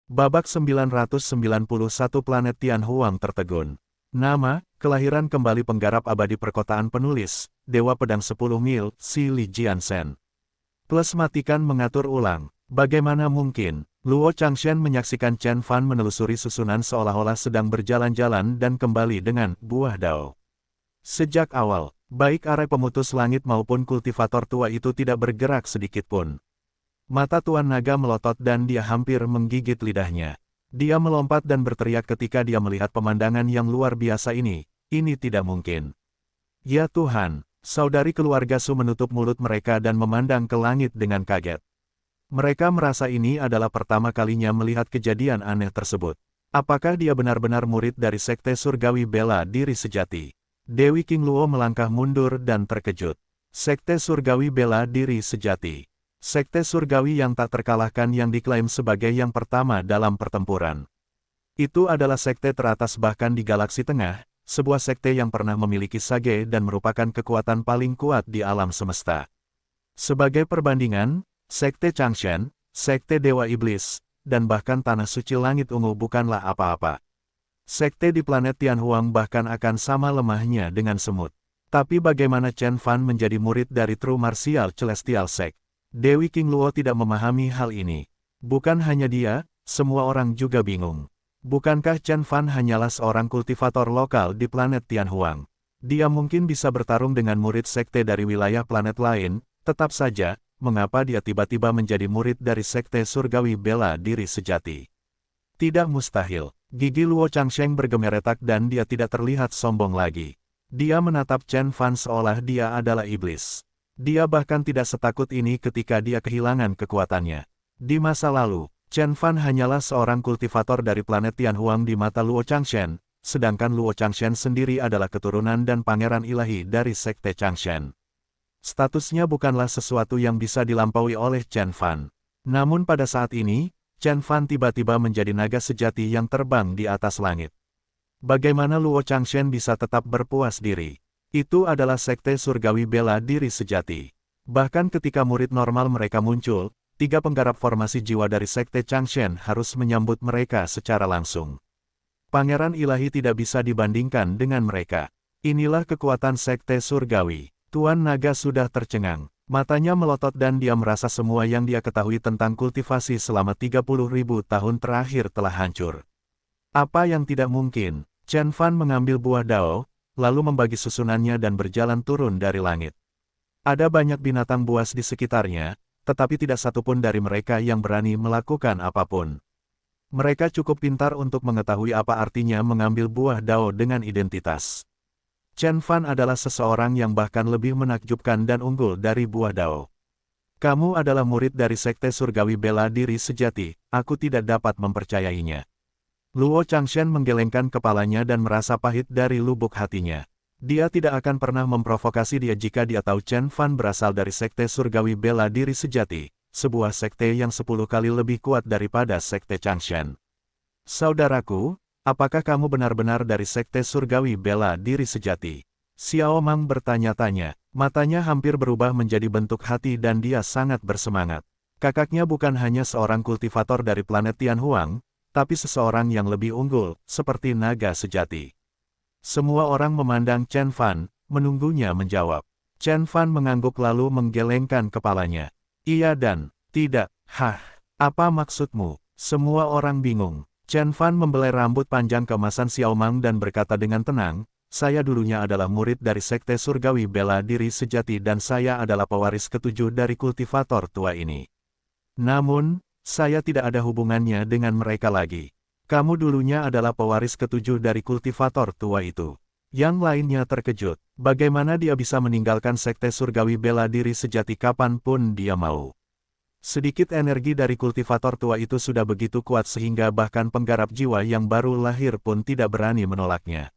Babak 991 planet Tianhuang tertegun. Nama, kelahiran kembali penggarap abadi perkotaan penulis, Dewa Pedang 10 Mil, Si Li Jiansen. Plus matikan mengatur ulang. Bagaimana mungkin? Luo Changshen menyaksikan Chen Fan menelusuri susunan seolah-olah sedang berjalan-jalan dan kembali dengan buah dao. Sejak awal, baik arai pemutus langit maupun kultivator tua itu tidak bergerak sedikitpun. Mata Tuan Naga melotot dan dia hampir menggigit lidahnya. Dia melompat dan berteriak ketika dia melihat pemandangan yang luar biasa ini. Ini tidak mungkin. Ya Tuhan, saudari keluarga Su menutup mulut mereka dan memandang ke langit dengan kaget. Mereka merasa ini adalah pertama kalinya melihat kejadian aneh tersebut. Apakah dia benar-benar murid dari Sekte Surgawi Bela Diri Sejati? Dewi King Luo melangkah mundur dan terkejut. Sekte Surgawi Bela Diri Sejati. Sekte surgawi yang tak terkalahkan yang diklaim sebagai yang pertama dalam pertempuran. Itu adalah sekte teratas bahkan di galaksi tengah, sebuah sekte yang pernah memiliki sage dan merupakan kekuatan paling kuat di alam semesta. Sebagai perbandingan, Sekte Changshen, Sekte Dewa Iblis, dan bahkan Tanah Suci Langit Ungu bukanlah apa-apa. Sekte di planet Tianhuang bahkan akan sama lemahnya dengan semut. Tapi bagaimana Chen Fan menjadi murid dari True Martial Celestial Sect? Dewi King Luo tidak memahami hal ini. Bukan hanya dia, semua orang juga bingung. Bukankah Chen Fan hanyalah seorang kultivator lokal di planet Tianhuang? Dia mungkin bisa bertarung dengan murid sekte dari wilayah planet lain, tetap saja, mengapa dia tiba-tiba menjadi murid dari Sekte Surgawi Bela Diri Sejati? Tidak mustahil. Gigi Luo Changsheng bergemeretak dan dia tidak terlihat sombong lagi. Dia menatap Chen Fan seolah dia adalah iblis. Dia bahkan tidak setakut ini ketika dia kehilangan kekuatannya. Di masa lalu, Chen Fan hanyalah seorang kultivator dari planet Tianhuang di mata Luo Changshen, sedangkan Luo Changshen sendiri adalah keturunan dan pangeran ilahi dari Sekte Changshen. Statusnya bukanlah sesuatu yang bisa dilampaui oleh Chen Fan. Namun pada saat ini, Chen Fan tiba-tiba menjadi naga sejati yang terbang di atas langit. Bagaimana Luo Changshen bisa tetap berpuas diri? Itu adalah Sekte Surgawi Bela Diri Sejati. Bahkan ketika murid normal mereka muncul, 3 penggarap formasi jiwa dari Sekte Changshen harus menyambut mereka secara langsung. Pangeran ilahi tidak bisa dibandingkan dengan mereka. Inilah kekuatan Sekte Surgawi. Tuan Naga sudah tercengang. Matanya melotot dan dia merasa semua yang dia ketahui tentang kultivasi selama 30.000 tahun terakhir telah hancur. Apa yang tidak mungkin? Chen Fan mengambil buah dao, lalu membagi susunannya dan berjalan turun dari langit. Ada banyak binatang buas di sekitarnya, tetapi tidak satupun dari mereka yang berani melakukan apapun. Mereka cukup pintar untuk mengetahui apa artinya mengambil buah dao dengan identitas. Chen Fan adalah seseorang yang bahkan lebih menakjubkan dan unggul dari buah dao. Kamu adalah murid dari Sekte Surgawi Bela Diri Sejati, aku tidak dapat mempercayainya. Luo Changshen menggelengkan kepalanya dan merasa pahit dari lubuk hatinya. Dia tidak akan pernah memprovokasi dia jika dia tahu Chen Fan berasal dari Sekte Surgawi Bela Diri Sejati, sebuah sekte yang 10 kali lebih kuat daripada Sekte Changshen. Saudaraku, apakah kamu benar-benar dari Sekte Surgawi Bela Diri Sejati? Xiao Mang bertanya-tanya, matanya hampir berubah menjadi bentuk hati dan dia sangat bersemangat. Kakaknya bukan hanya seorang kultivator dari planet Tianhuang, tapi seseorang yang lebih unggul, seperti naga sejati. Semua orang memandang Chen Fan, menunggunya menjawab. Chen Fan mengangguk lalu menggelengkan kepalanya. Iya dan tidak. Hah, apa maksudmu? Semua orang bingung. Chen Fan membelai rambut panjang keemasan Xiao Mang dan berkata dengan tenang, saya dulunya adalah murid dari Sekte Surgawi Bela Diri Sejati dan saya adalah pewaris ketujuh dari kultivator tua ini. Namun, saya tidak ada hubungannya dengan mereka lagi. Kamu dulunya adalah pewaris ketujuh dari kultivator tua itu. Yang lainnya terkejut, bagaimana dia bisa meninggalkan Sekte Surgawi Bela Diri Sejati kapanpun dia mau. Sedikit energi dari kultivator tua itu sudah begitu kuat sehingga bahkan penggarap jiwa yang baru lahir pun tidak berani menolaknya.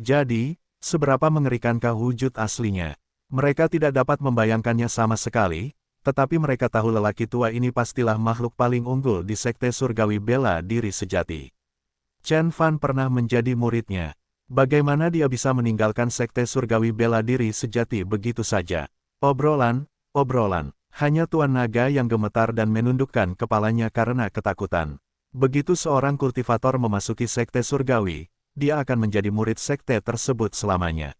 Jadi, seberapa mengerikankah wujud aslinya? Mereka tidak dapat membayangkannya sama sekali, tetapi mereka tahu lelaki tua ini pastilah makhluk paling unggul di Sekte Surgawi Bela Diri Sejati. Chen Fan pernah menjadi muridnya. Bagaimana dia bisa meninggalkan Sekte Surgawi Bela Diri Sejati begitu saja? Obrolan. Hanya Tuan Naga yang gemetar dan menundukkan kepalanya karena ketakutan. Begitu seorang kultivator memasuki sekte surgawi, dia akan menjadi murid sekte tersebut selamanya.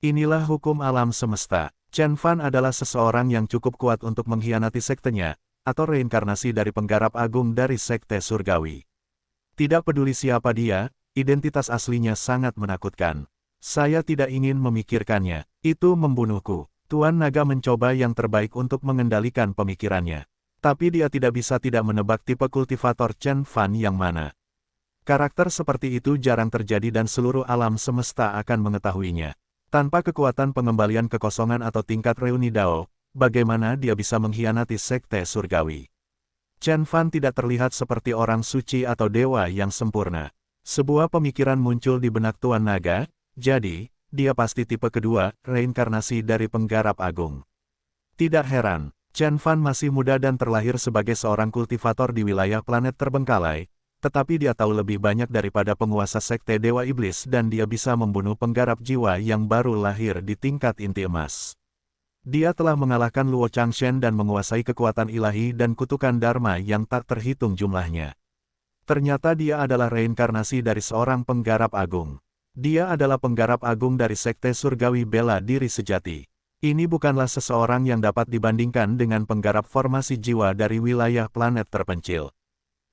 Inilah hukum alam semesta. Chen Fan adalah seseorang yang cukup kuat untuk mengkhianati sektenya, atau reinkarnasi dari penggarap agung dari sekte surgawi. Tidak peduli siapa dia, identitas aslinya sangat menakutkan. Saya tidak ingin memikirkannya, itu membunuhku. Tuan Naga mencoba yang terbaik untuk mengendalikan pemikirannya. Tapi dia tidak bisa tidak menebak tipe kultivator Chen Fan yang mana. Karakter seperti itu jarang terjadi dan seluruh alam semesta akan mengetahuinya. Tanpa kekuatan pengembalian kekosongan atau tingkat reuni Dao, bagaimana dia bisa mengkhianati sekte surgawi? Chen Fan tidak terlihat seperti orang suci atau dewa yang sempurna. Sebuah pemikiran muncul di benak Tuan Naga, jadi, dia pasti tipe kedua, reinkarnasi dari penggarap agung. Tidak heran, Chen Fan masih muda dan terlahir sebagai seorang kultivator di wilayah planet terbengkalai, tetapi dia tahu lebih banyak daripada penguasa sekte Dewa Iblis dan dia bisa membunuh penggarap jiwa yang baru lahir di tingkat inti emas. Dia telah mengalahkan Luo Changshen dan menguasai kekuatan ilahi dan kutukan Dharma yang tak terhitung jumlahnya. Ternyata dia adalah reinkarnasi dari seorang penggarap agung. Dia adalah penggarap agung dari sekte surgawi bela diri sejati. Ini bukanlah seseorang yang dapat dibandingkan dengan penggarap formasi jiwa dari wilayah planet terpencil.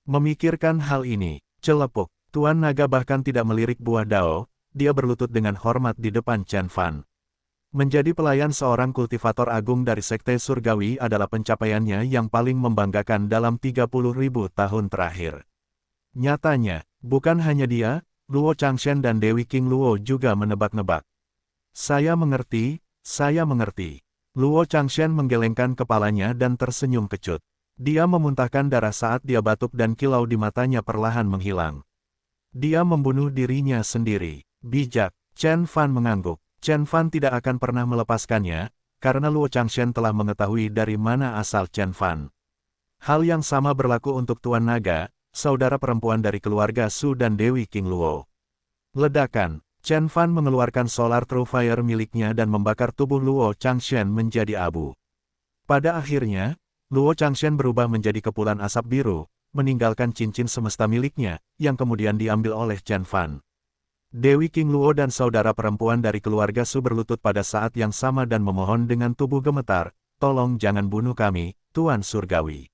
Memikirkan hal ini, celepuk, Tuan Naga bahkan tidak melirik buah Dao, dia berlutut dengan hormat di depan Chen Fan. Menjadi pelayan seorang kultivator agung dari sekte surgawi adalah pencapaiannya yang paling membanggakan dalam 30.000 tahun terakhir. Nyatanya, bukan hanya dia, Luo Changshen dan Dewi King Luo juga menebak-nebak. Saya mengerti, saya mengerti. Luo Changshen menggelengkan kepalanya dan tersenyum kecut. Dia memuntahkan darah saat dia batuk dan kilau di matanya perlahan menghilang. Dia membunuh dirinya sendiri. Bijak, Chen Fan mengangguk. Chen Fan tidak akan pernah melepaskannya, karena Luo Changshen telah mengetahui dari mana asal Chen Fan. Hal yang sama berlaku untuk Tuan Naga, saudara perempuan dari keluarga Su dan Dewi King Luo. Ledakan, Chen Fan mengeluarkan Solar True Fire miliknya dan membakar tubuh Luo Changshen menjadi abu. Pada akhirnya, Luo Changshen berubah menjadi kepulan asap biru, meninggalkan cincin semesta miliknya, yang kemudian diambil oleh Chen Fan. Dewi King Luo dan saudara perempuan dari keluarga Su berlutut pada saat yang sama dan memohon dengan tubuh gemetar, "Tolong jangan bunuh kami, Tuan Surgawi."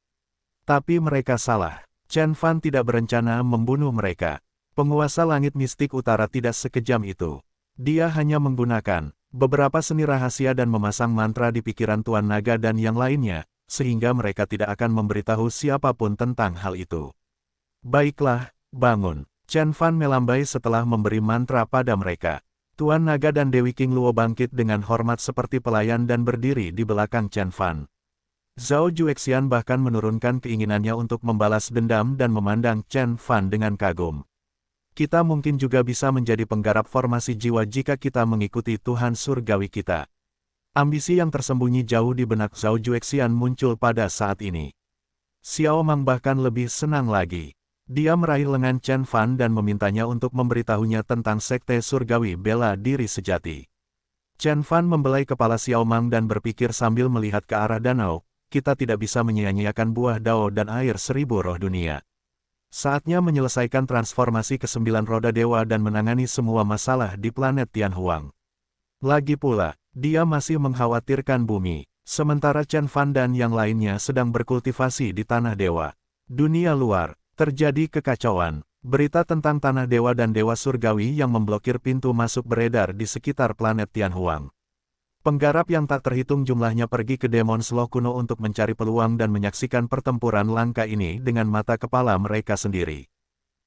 Tapi mereka salah. Chen Fan tidak berencana membunuh mereka. Penguasa langit mistik utara tidak sekejam itu. Dia hanya menggunakan beberapa seni rahasia dan memasang mantra di pikiran Tuan Naga dan yang lainnya, sehingga mereka tidak akan memberitahu siapapun tentang hal itu. Baiklah, bangun. Chen Fan melambai setelah memberi mantra pada mereka. Tuan Naga dan Dewi King Luo bangkit dengan hormat seperti pelayan dan berdiri di belakang Chen Fan. Zhao Juexian bahkan menurunkan keinginannya untuk membalas dendam dan memandang Chen Fan dengan kagum. Kita mungkin juga bisa menjadi penggarap formasi jiwa jika kita mengikuti Tuhan Surgawi kita. Ambisi yang tersembunyi jauh di benak Zhao Juexian muncul pada saat ini. Xiao Mang bahkan lebih senang lagi. Dia meraih lengan Chen Fan dan memintanya untuk memberitahunya tentang sekte surgawi bela diri sejati. Chen Fan membelai kepala Xiao Mang dan berpikir sambil melihat ke arah danau, kita tidak bisa menyia-nyiakan buah Dao dan air 1000 roh dunia. Saatnya menyelesaikan transformasi ke 9 roda dewa dan menangani semua masalah di planet Tianhuang. Lagi pula, dia masih mengkhawatirkan bumi, sementara Chen Fan dan yang lainnya sedang berkultivasi di Tanah Dewa. Dunia luar, terjadi kekacauan. Berita tentang Tanah Dewa dan Dewa Surgawi yang memblokir pintu masuk beredar di sekitar planet Tianhuang. Penggarap yang tak terhitung jumlahnya pergi ke Demon Slough kuno untuk mencari peluang dan menyaksikan pertempuran langka ini dengan mata kepala mereka sendiri.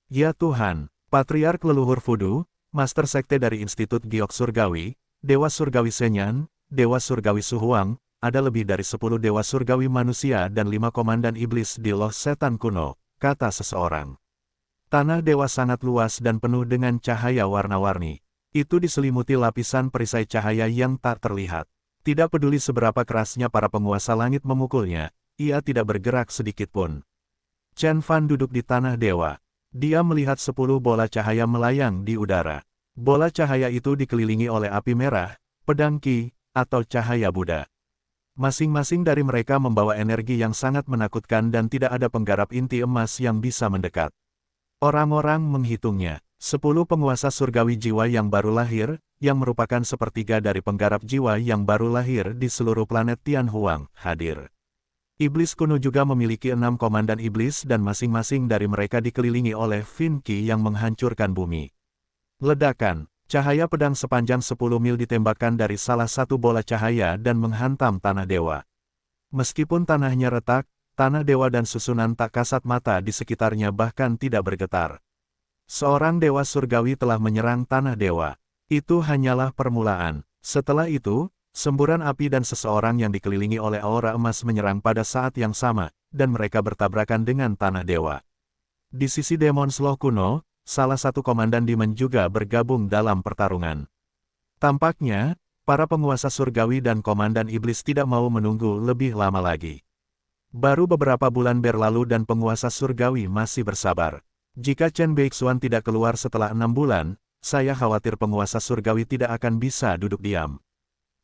Ya Tuhan, Patriark leluhur Fudu, Master Sekte dari Institut Giok Surgawi, Dewa Surgawi Senyan, Dewa Surgawi Suhuang, ada lebih dari 10 Dewa Surgawi manusia dan 5 komandan iblis di Loh Setan kuno, kata seseorang. Tanah Dewa sangat luas dan penuh dengan cahaya warna-warni. Itu diselimuti lapisan perisai cahaya yang tak terlihat. Tidak peduli seberapa kerasnya para penguasa langit memukulnya, ia tidak bergerak sedikit pun. Chen Fan duduk di Tanah Dewa. Dia melihat 10 bola cahaya melayang di udara. Bola cahaya itu dikelilingi oleh api merah, pedang Qi, atau cahaya Buddha. Masing-masing dari mereka membawa energi yang sangat menakutkan dan tidak ada penggarap inti emas yang bisa mendekat. Orang-orang menghitungnya. 10 penguasa surgawi jiwa yang baru lahir, yang merupakan sepertiga dari penggarap jiwa yang baru lahir di seluruh planet Tianhuang, hadir. Iblis kuno juga memiliki 6 komandan iblis dan masing-masing dari mereka dikelilingi oleh Finki yang menghancurkan bumi. Ledakan, cahaya pedang sepanjang 10 mil ditembakkan dari salah satu bola cahaya dan menghantam tanah dewa. Meskipun tanahnya retak, tanah dewa dan susunan tak kasat mata di sekitarnya bahkan tidak bergetar. Seorang dewa surgawi telah menyerang tanah dewa. Itu hanyalah permulaan. Setelah itu, semburan api dan seseorang yang dikelilingi oleh aura emas menyerang pada saat yang sama, dan mereka bertabrakan dengan tanah dewa. Di sisi Demon Slow kuno, salah satu komandan Demon juga bergabung dalam pertarungan. Tampaknya, para penguasa surgawi dan komandan iblis tidak mau menunggu lebih lama lagi. Baru beberapa bulan berlalu dan penguasa surgawi masih bersabar. Jika Chen Beixuan tidak keluar setelah 6 bulan, saya khawatir penguasa surgawi tidak akan bisa duduk diam.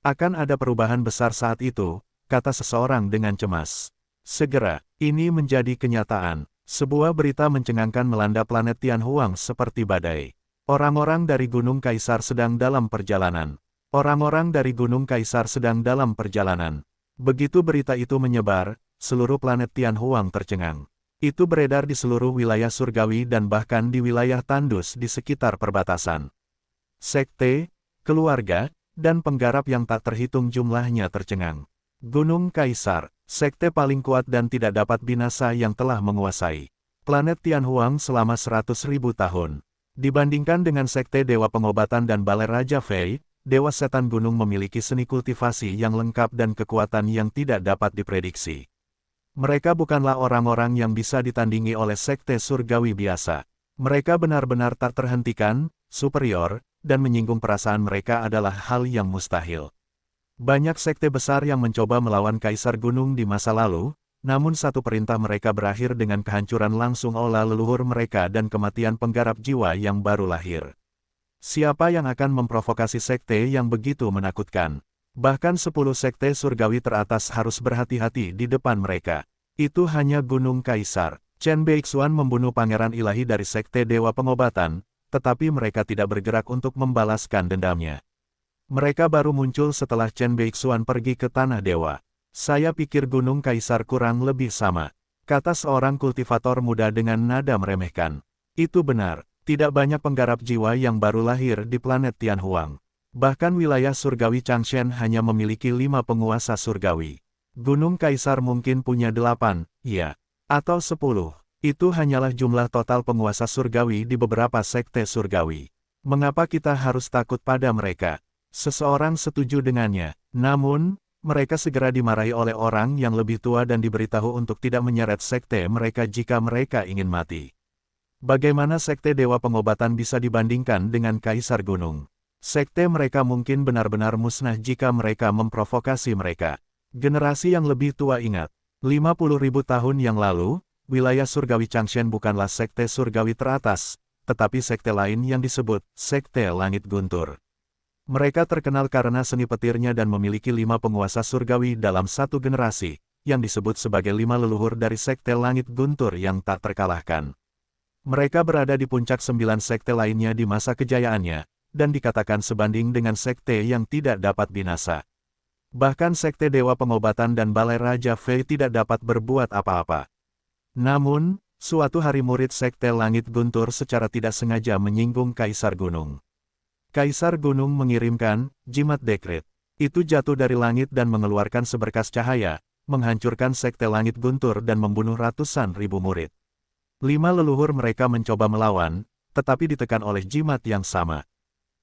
Akan ada perubahan besar saat itu, kata seseorang dengan cemas. Segera, ini menjadi kenyataan. Sebuah berita mencengangkan melanda planet Tianhuang seperti badai. Orang-orang dari Gunung Kaisar sedang dalam perjalanan. Orang-orang dari Gunung Kaisar sedang dalam perjalanan. Begitu berita itu menyebar, seluruh planet Tianhuang tercengang. Itu beredar di seluruh wilayah surgawi dan bahkan di wilayah tandus di sekitar perbatasan. Sekte, keluarga, dan penggarap yang tak terhitung jumlahnya tercengang. Gunung Kaisar, sekte paling kuat dan tidak dapat binasa yang telah menguasai planet Tianhuang selama 100.000 tahun. Dibandingkan dengan sekte Dewa Pengobatan dan Balai Raja Fei, Dewa Setan Gunung memiliki seni kultivasi yang lengkap dan kekuatan yang tidak dapat diprediksi. Mereka bukanlah orang-orang yang bisa ditandingi oleh sekte surgawi biasa. Mereka benar-benar tak terhentikan, superior, dan menyinggung perasaan mereka adalah hal yang mustahil. Banyak sekte besar yang mencoba melawan Kaisar Gunung di masa lalu, namun satu perintah mereka berakhir dengan kehancuran langsung oleh leluhur mereka dan kematian penggarap jiwa yang baru lahir. Siapa yang akan memprovokasi sekte yang begitu menakutkan? Bahkan 10 sekte surgawi teratas harus berhati-hati di depan mereka. Itu hanya Gunung Kaisar. Chen Beixuan membunuh pangeran ilahi dari sekte Dewa Pengobatan, tetapi mereka tidak bergerak untuk membalaskan dendamnya. Mereka baru muncul setelah Chen Beixuan pergi ke Tanah Dewa. Saya pikir Gunung Kaisar kurang lebih sama, kata seorang kultivator muda dengan nada meremehkan. Itu benar, tidak banyak penggarap jiwa yang baru lahir di planet Tianhuang. Bahkan wilayah surgawi Changshen hanya memiliki 5 penguasa surgawi. Gunung Kaisar mungkin punya 8, ya, atau 10. Itu hanyalah jumlah total penguasa surgawi di beberapa sekte surgawi. Mengapa kita harus takut pada mereka? Seseorang setuju dengannya, namun, mereka segera dimarahi oleh orang yang lebih tua dan diberitahu untuk tidak menyeret sekte mereka jika mereka ingin mati. Bagaimana sekte Dewa Pengobatan bisa dibandingkan dengan Kaisar Gunung? Sekte mereka mungkin benar-benar musnah jika mereka memprovokasi mereka. Generasi yang lebih tua ingat, 50.000 tahun yang lalu, wilayah surgawi Changshen bukanlah sekte surgawi teratas, tetapi sekte lain yang disebut Sekte Langit Guntur. Mereka terkenal karena seni petirnya dan memiliki 5 penguasa surgawi dalam satu generasi, yang disebut sebagai 5 leluhur dari Sekte Langit Guntur yang tak terkalahkan. Mereka berada di puncak 9 sekte lainnya di masa kejayaannya, dan dikatakan sebanding dengan sekte yang tidak dapat binasa. Bahkan sekte Dewa Pengobatan dan Balai Raja Fei tidak dapat berbuat apa-apa. Namun, suatu hari murid sekte Langit Guntur secara tidak sengaja menyinggung Kaisar Gunung. Kaisar Gunung mengirimkan jimat dekret. Itu jatuh dari langit dan mengeluarkan seberkas cahaya, menghancurkan sekte Langit Guntur dan membunuh ratusan ribu murid. 5 leluhur mereka mencoba melawan, tetapi ditekan oleh jimat yang sama.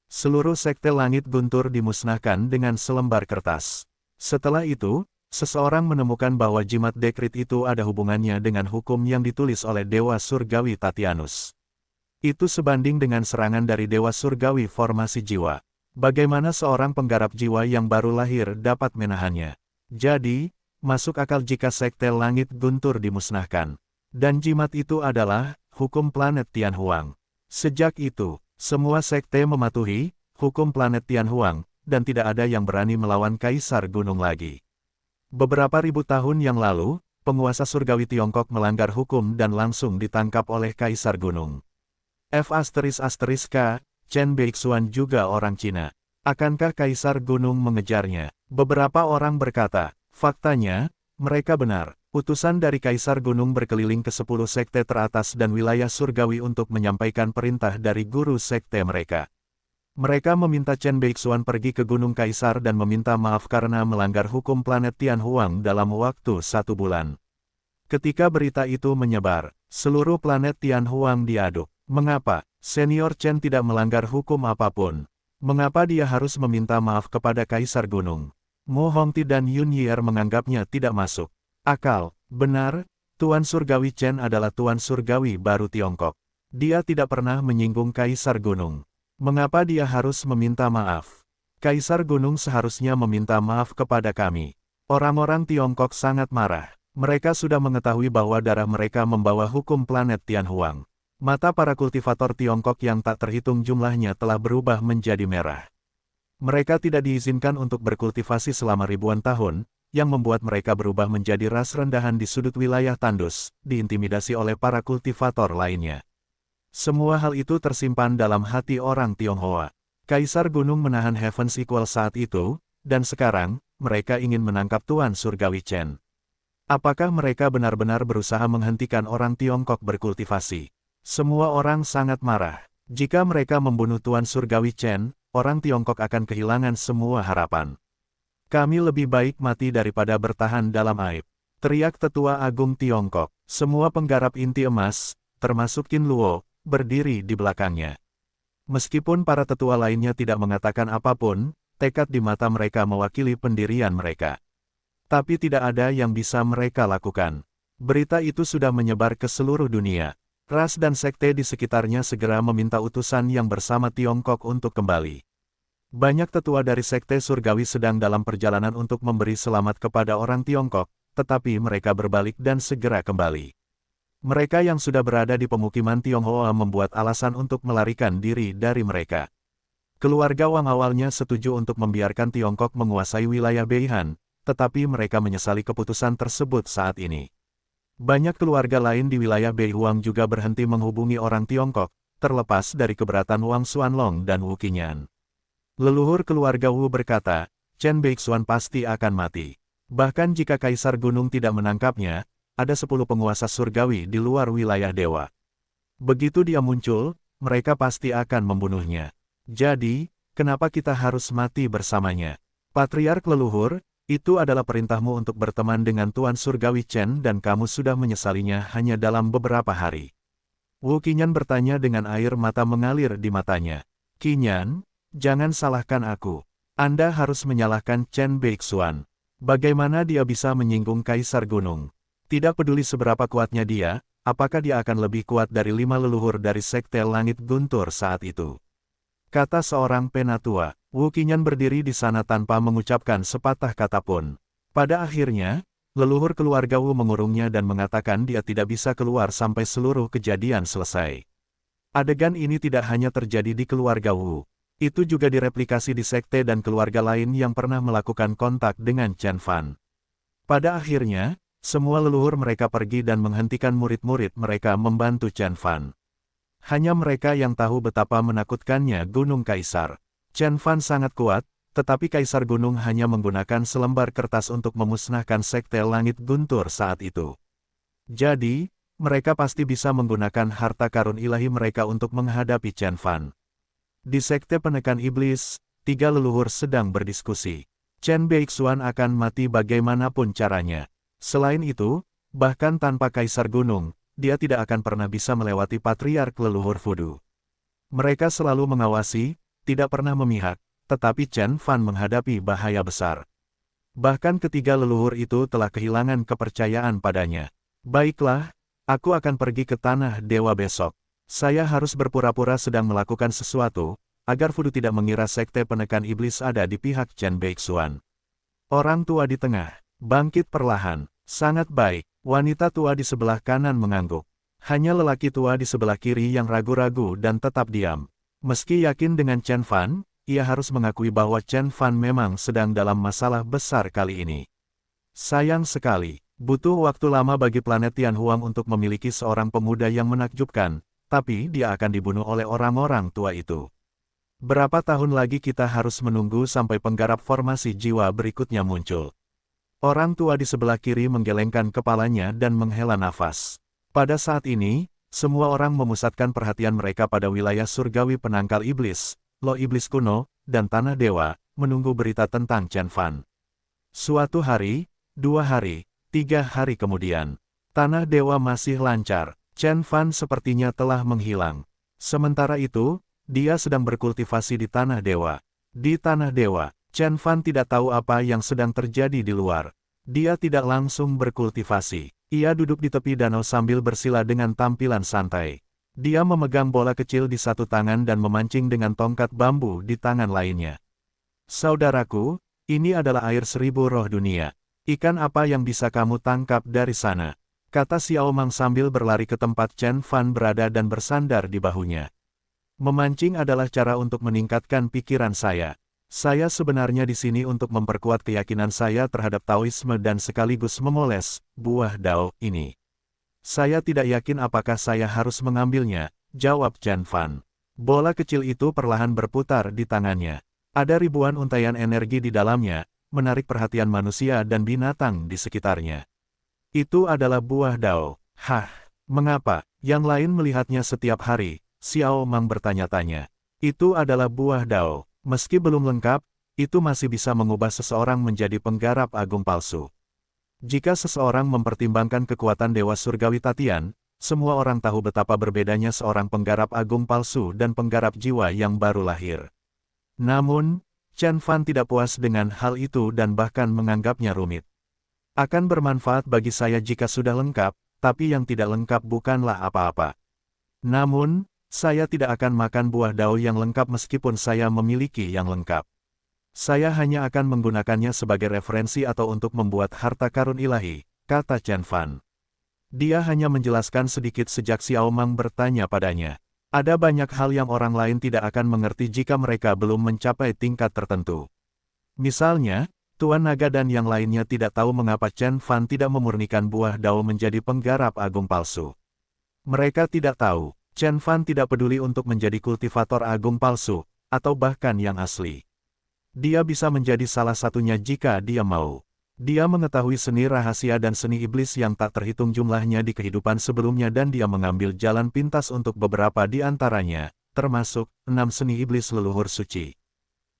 Seluruh sekte Langit Guntur dimusnahkan dengan selembar kertas. Setelah itu, seseorang menemukan bahwa jimat dekret itu ada hubungannya dengan hukum yang ditulis oleh Dewa Surgawi Tatianus. Itu sebanding dengan serangan dari Dewa Surgawi Formasi Jiwa. Bagaimana seorang penggarap jiwa yang baru lahir dapat menahannya? Jadi, masuk akal jika sekte Langit Guntur dimusnahkan. Dan jimat itu adalah hukum planet Tianhuang. Sejak itu, semua sekte mematuhi hukum planet Tianhuang, dan tidak ada yang berani melawan Kaisar Gunung lagi. Beberapa ribu tahun yang lalu, penguasa surgawi Tiongkok melanggar hukum dan langsung ditangkap oleh Kaisar Gunung. F***K, Chen Beixuan juga orang Cina. Akankah Kaisar Gunung mengejarnya? Beberapa orang berkata, faktanya, mereka benar. Utusan dari Kaisar Gunung berkeliling ke 10 sekte teratas dan wilayah surgawi untuk menyampaikan perintah dari guru sekte mereka. Mereka meminta Chen Beixuan pergi ke Gunung Kaisar dan meminta maaf karena melanggar hukum planet Tianhuang dalam waktu 1 bulan. Ketika berita itu menyebar, seluruh planet Tianhuang diaduk. Mengapa Senior Chen tidak melanggar hukum apapun? Mengapa dia harus meminta maaf kepada Kaisar Gunung? Mo Hongti dan Yun Yier menganggapnya tidak masuk akal. Benar, Tuan Surgawi Chen adalah Tuan Surgawi baru Tiongkok. Dia tidak pernah menyinggung Kaisar Gunung. Mengapa dia harus meminta maaf? Kaisar Gunung seharusnya meminta maaf kepada kami. Orang-orang Tiongkok sangat marah. Mereka sudah mengetahui bahwa darah mereka membawa hukum planet Tianhuang. Mata para kultivator Tiongkok yang tak terhitung jumlahnya telah berubah menjadi merah. Mereka tidak diizinkan untuk berkultivasi selama ribuan tahun, yang membuat mereka berubah menjadi ras rendahan di sudut wilayah tandus, diintimidasi oleh para kultivator lainnya. Semua hal itu tersimpan dalam hati orang Tionghoa. Kaisar Gunung menahan Heaven's Equal saat itu, dan sekarang, mereka ingin menangkap Tuan Surgawi Chen. Apakah mereka benar-benar berusaha menghentikan orang Tiongkok berkultivasi? Semua orang sangat marah. Jika mereka membunuh Tuan Surgawi Chen, orang Tiongkok akan kehilangan semua harapan. Kami lebih baik mati daripada bertahan dalam aib. Teriak Tetua Agung Tiongkok. Semua penggarap inti emas, termasuk Qin Luo, berdiri di belakangnya. Meskipun para tetua lainnya tidak mengatakan apapun, tekad di mata mereka mewakili pendirian mereka. Tapi tidak ada yang bisa mereka lakukan. Berita itu sudah menyebar ke seluruh dunia. Ras dan sekte di sekitarnya segera meminta utusan yang bersama Tiongkok untuk kembali. Banyak tetua dari sekte surgawi sedang dalam perjalanan untuk memberi selamat kepada orang Tiongkok, tetapi mereka berbalik dan segera kembali. Mereka yang sudah berada di pemukiman Tionghoa membuat alasan untuk melarikan diri dari mereka. Keluarga Wang awalnya setuju untuk membiarkan Tiongkok menguasai wilayah Beihan, tetapi mereka menyesali keputusan tersebut saat ini. Banyak keluarga lain di wilayah Beihuang juga berhenti menghubungi orang Tiongkok, terlepas dari keberatan Wang Xuanlong dan Wu Qinyan. Leluhur keluarga Wu berkata, Chen Beixuan pasti akan mati. Bahkan jika Kaisar Gunung tidak menangkapnya, ada 10 penguasa surgawi di luar wilayah dewa. Begitu dia muncul, mereka pasti akan membunuhnya. Jadi, kenapa kita harus mati bersamanya? Patriark leluhur, itu adalah perintahmu untuk berteman dengan Tuan Surgawi Chen dan kamu sudah menyesalinya hanya dalam beberapa hari. Wu Qinyan bertanya dengan air mata mengalir di matanya. Qinyan, jangan salahkan aku. Anda harus menyalahkan Chen Beixuan. Bagaimana dia bisa menyinggung Kaisar Gunung? Tidak peduli seberapa kuatnya dia, apakah dia akan lebih kuat dari 5 leluhur dari Sekte Langit Guntur saat itu? Kata seorang penatua. Wu Qinyan berdiri di sana tanpa mengucapkan sepatah kata pun. Pada akhirnya, leluhur keluarga Wu mengurungnya dan mengatakan dia tidak bisa keluar sampai seluruh kejadian selesai. Adegan ini tidak hanya terjadi di keluarga Wu. Itu juga direplikasi di sekte dan keluarga lain yang pernah melakukan kontak dengan Chen Fan. Pada akhirnya, semua leluhur mereka pergi dan menghentikan murid-murid mereka membantu Chen Fan. Hanya mereka yang tahu betapa menakutkannya Gunung Kaisar. Chen Fan sangat kuat, tetapi Kaisar Gunung hanya menggunakan selembar kertas untuk memusnahkan Sekte Langit Guntur saat itu. Jadi, mereka pasti bisa menggunakan harta karun ilahi mereka untuk menghadapi Chen Fan. Di Sekte Penekan Iblis, 3 leluhur sedang berdiskusi. Chen Beixuan akan mati bagaimanapun caranya. Selain itu, bahkan tanpa Kaisar Gunung, dia tidak akan pernah bisa melewati Patriark leluhur Fudu. Mereka selalu mengawasi, tidak pernah memihak, tetapi Chen Fan menghadapi bahaya besar. Bahkan ketiga leluhur itu telah kehilangan kepercayaan padanya. Baiklah, aku akan pergi ke Tanah Dewa besok. Saya harus berpura-pura sedang melakukan sesuatu, agar Fudu tidak mengira Sekte Penekan Iblis ada di pihak Chen Beixuan. Orang tua di tengah, bangkit perlahan, sangat baik. Wanita tua di sebelah kanan mengangguk. Hanya lelaki tua di sebelah kiri yang ragu-ragu dan tetap diam. Meski yakin dengan Chen Fan, ia harus mengakui bahwa Chen Fan memang sedang dalam masalah besar kali ini. Sayang sekali, butuh waktu lama bagi planet Tianhuang untuk memiliki seorang pemuda yang menakjubkan, tapi dia akan dibunuh oleh orang-orang tua itu. Berapa tahun lagi kita harus menunggu sampai penggarap formasi jiwa berikutnya muncul? Orang tua di sebelah kiri menggelengkan kepalanya dan menghela nafas. Pada saat ini, semua orang memusatkan perhatian mereka pada wilayah surgawi penangkal iblis, Loh Iblis Kuno, dan Tanah Dewa, menunggu berita tentang Chen Fan. Suatu hari, 2 hari, 3 hari kemudian, Tanah Dewa masih lancar, Chen Fan sepertinya telah menghilang. Sementara itu, dia sedang berkultivasi di Tanah Dewa. Di Tanah Dewa, Chen Fan tidak tahu apa yang sedang terjadi di luar. Dia tidak langsung berkultivasi. Ia duduk di tepi danau sambil bersila dengan tampilan santai. Dia memegang bola kecil di satu tangan dan memancing dengan tongkat bambu di tangan lainnya. Saudaraku, ini adalah air 1000 roh dunia. Ikan apa yang bisa kamu tangkap dari sana? Kata Xiao Mang sambil berlari ke tempat Chen Fan berada dan bersandar di bahunya. Memancing adalah cara untuk meningkatkan pikiran saya. Saya sebenarnya di sini untuk memperkuat keyakinan saya terhadap Taoisme dan sekaligus memoles buah dao ini. Saya tidak yakin apakah saya harus mengambilnya, jawab Chen Fan. Bola kecil itu perlahan berputar di tangannya. Ada ribuan untaian energi di dalamnya, menarik perhatian manusia dan binatang di sekitarnya. Itu adalah buah dao. Hah, mengapa? Yang lain melihatnya setiap hari, Xiao Mang bertanya-tanya. Itu adalah buah dao. Meski belum lengkap, itu masih bisa mengubah seseorang menjadi penggarap agung palsu. Jika seseorang mempertimbangkan kekuatan Dewa Surgawi Tatian, semua orang tahu betapa berbedanya seorang penggarap agung palsu dan penggarap jiwa yang baru lahir. Namun, Chen Fan tidak puas dengan hal itu dan bahkan menganggapnya rumit. Akan bermanfaat bagi saya jika sudah lengkap, tapi yang tidak lengkap bukanlah apa-apa. Namun, saya tidak akan makan buah dao yang lengkap meskipun saya memiliki yang lengkap. Saya hanya akan menggunakannya sebagai referensi atau untuk membuat harta karun ilahi, kata Chen Fan. Dia hanya menjelaskan sedikit sejak Xiao Mang bertanya padanya. Ada banyak hal yang orang lain tidak akan mengerti jika mereka belum mencapai tingkat tertentu. Misalnya, Tuan Naga dan yang lainnya tidak tahu mengapa Chen Fan tidak memurnikan buah dao menjadi penggarap agung palsu. Mereka tidak tahu, Chen Fan tidak peduli untuk menjadi kultivator agung palsu, atau bahkan yang asli. Dia bisa menjadi salah satunya jika dia mau. Dia mengetahui seni rahasia dan seni iblis yang tak terhitung jumlahnya di kehidupan sebelumnya dan dia mengambil jalan pintas untuk beberapa di antaranya, termasuk 6 seni iblis leluhur suci.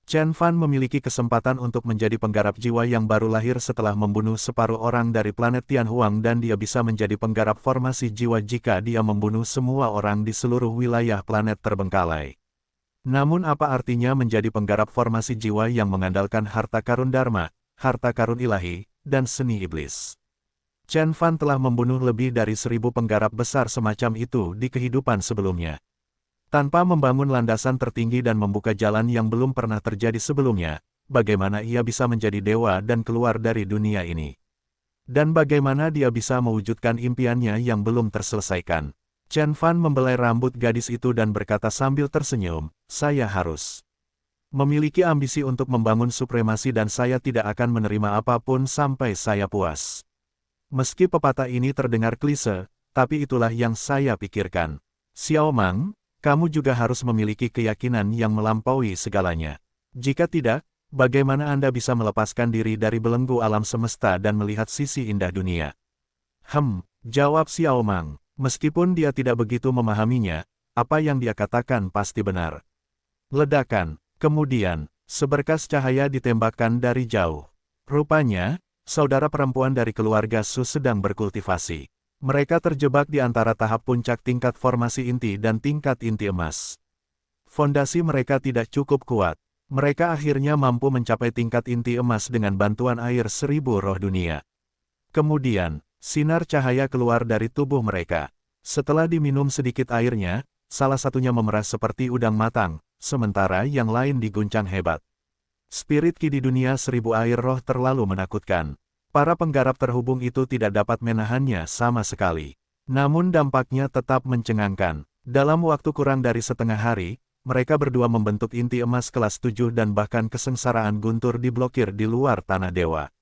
Chen Fan memiliki kesempatan untuk menjadi penggarap jiwa yang baru lahir setelah membunuh separuh orang dari planet Tianhuang dan dia bisa menjadi penggarap formasi jiwa jika dia membunuh semua orang di seluruh wilayah planet terbengkalai. Namun apa artinya menjadi penggarap formasi jiwa yang mengandalkan harta karun Dharma, harta karun ilahi, dan seni iblis? Chen Fan telah membunuh lebih dari 1000 penggarap besar semacam itu di kehidupan sebelumnya. Tanpa membangun landasan tertinggi dan membuka jalan yang belum pernah terjadi sebelumnya, bagaimana ia bisa menjadi dewa dan keluar dari dunia ini? Dan bagaimana dia bisa mewujudkan impiannya yang belum terselesaikan? Chen Fan membelai rambut gadis itu dan berkata sambil tersenyum, saya harus memiliki ambisi untuk membangun supremasi dan saya tidak akan menerima apapun sampai saya puas. Meski pepatah ini terdengar klise, tapi itulah yang saya pikirkan. Xiao Mang, kamu juga harus memiliki keyakinan yang melampaui segalanya. Jika tidak, bagaimana Anda bisa melepaskan diri dari belenggu alam semesta dan melihat sisi indah dunia? Jawab Xiao Mang. Meskipun dia tidak begitu memahaminya, apa yang dia katakan pasti benar. Ledakan. Kemudian, seberkas cahaya ditembakkan dari jauh. Rupanya, saudara perempuan dari keluarga Su sedang berkultivasi. Mereka terjebak di antara tahap puncak tingkat formasi inti dan tingkat inti emas. Fondasi mereka tidak cukup kuat. Mereka akhirnya mampu mencapai tingkat inti emas dengan bantuan air 1000 roh dunia. Kemudian, sinar cahaya keluar dari tubuh mereka. Setelah diminum sedikit airnya, salah satunya memerah seperti udang matang, sementara yang lain diguncang hebat. Spirit ki di dunia 1000 air roh terlalu menakutkan. Para penggarap terhubung itu tidak dapat menahannya sama sekali. Namun dampaknya tetap mencengangkan. Dalam waktu kurang dari setengah hari, mereka berdua membentuk inti emas kelas 7 dan bahkan kesengsaraan guntur diblokir di luar Tanah Dewa.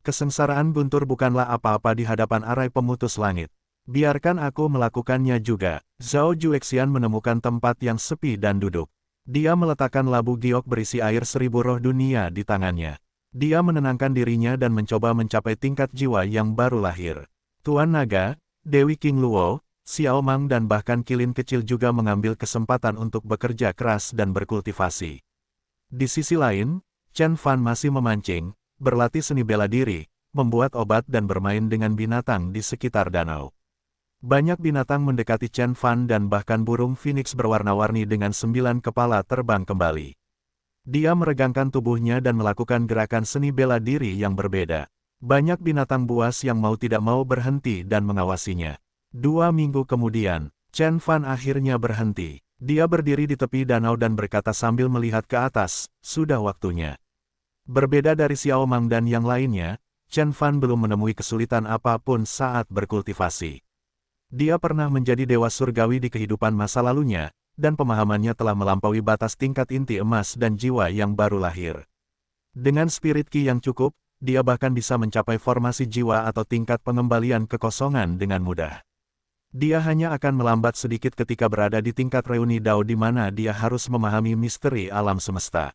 Kesengsaraan guntur bukanlah apa-apa di hadapan arai pemutus langit. Biarkan aku melakukannya juga. Zhao Juexian menemukan tempat yang sepi dan duduk. Dia meletakkan labu giok berisi air 1000 roh dunia di tangannya. Dia menenangkan dirinya dan mencoba mencapai tingkat jiwa yang baru lahir. Tuan Naga, Dewi King Luo, Xiao Mang dan bahkan Kilin kecil juga mengambil kesempatan untuk bekerja keras dan berkultivasi. Di sisi lain, Chen Fan masih memancing, berlatih seni bela diri, membuat obat dan bermain dengan binatang di sekitar danau. Banyak binatang mendekati Chen Fan dan bahkan burung phoenix berwarna-warni dengan 9 kepala terbang kembali. Dia meregangkan tubuhnya dan melakukan gerakan seni bela diri yang berbeda. Banyak binatang buas yang mau tidak mau berhenti dan mengawasinya. 2 minggu kemudian, Chen Fan akhirnya berhenti. Dia berdiri di tepi danau dan berkata sambil melihat ke atas, sudah waktunya. Berbeda dari Xiao Mang dan yang lainnya, Chen Fan belum menemui kesulitan apapun saat berkultivasi. Dia pernah menjadi dewa surgawi di kehidupan masa lalunya, dan pemahamannya telah melampaui batas tingkat inti emas dan jiwa yang baru lahir. Dengan spirit Qi yang cukup, dia bahkan bisa mencapai formasi jiwa atau tingkat pengembalian kekosongan dengan mudah. Dia hanya akan melambat sedikit ketika berada di tingkat reuni Dao di mana dia harus memahami misteri alam semesta.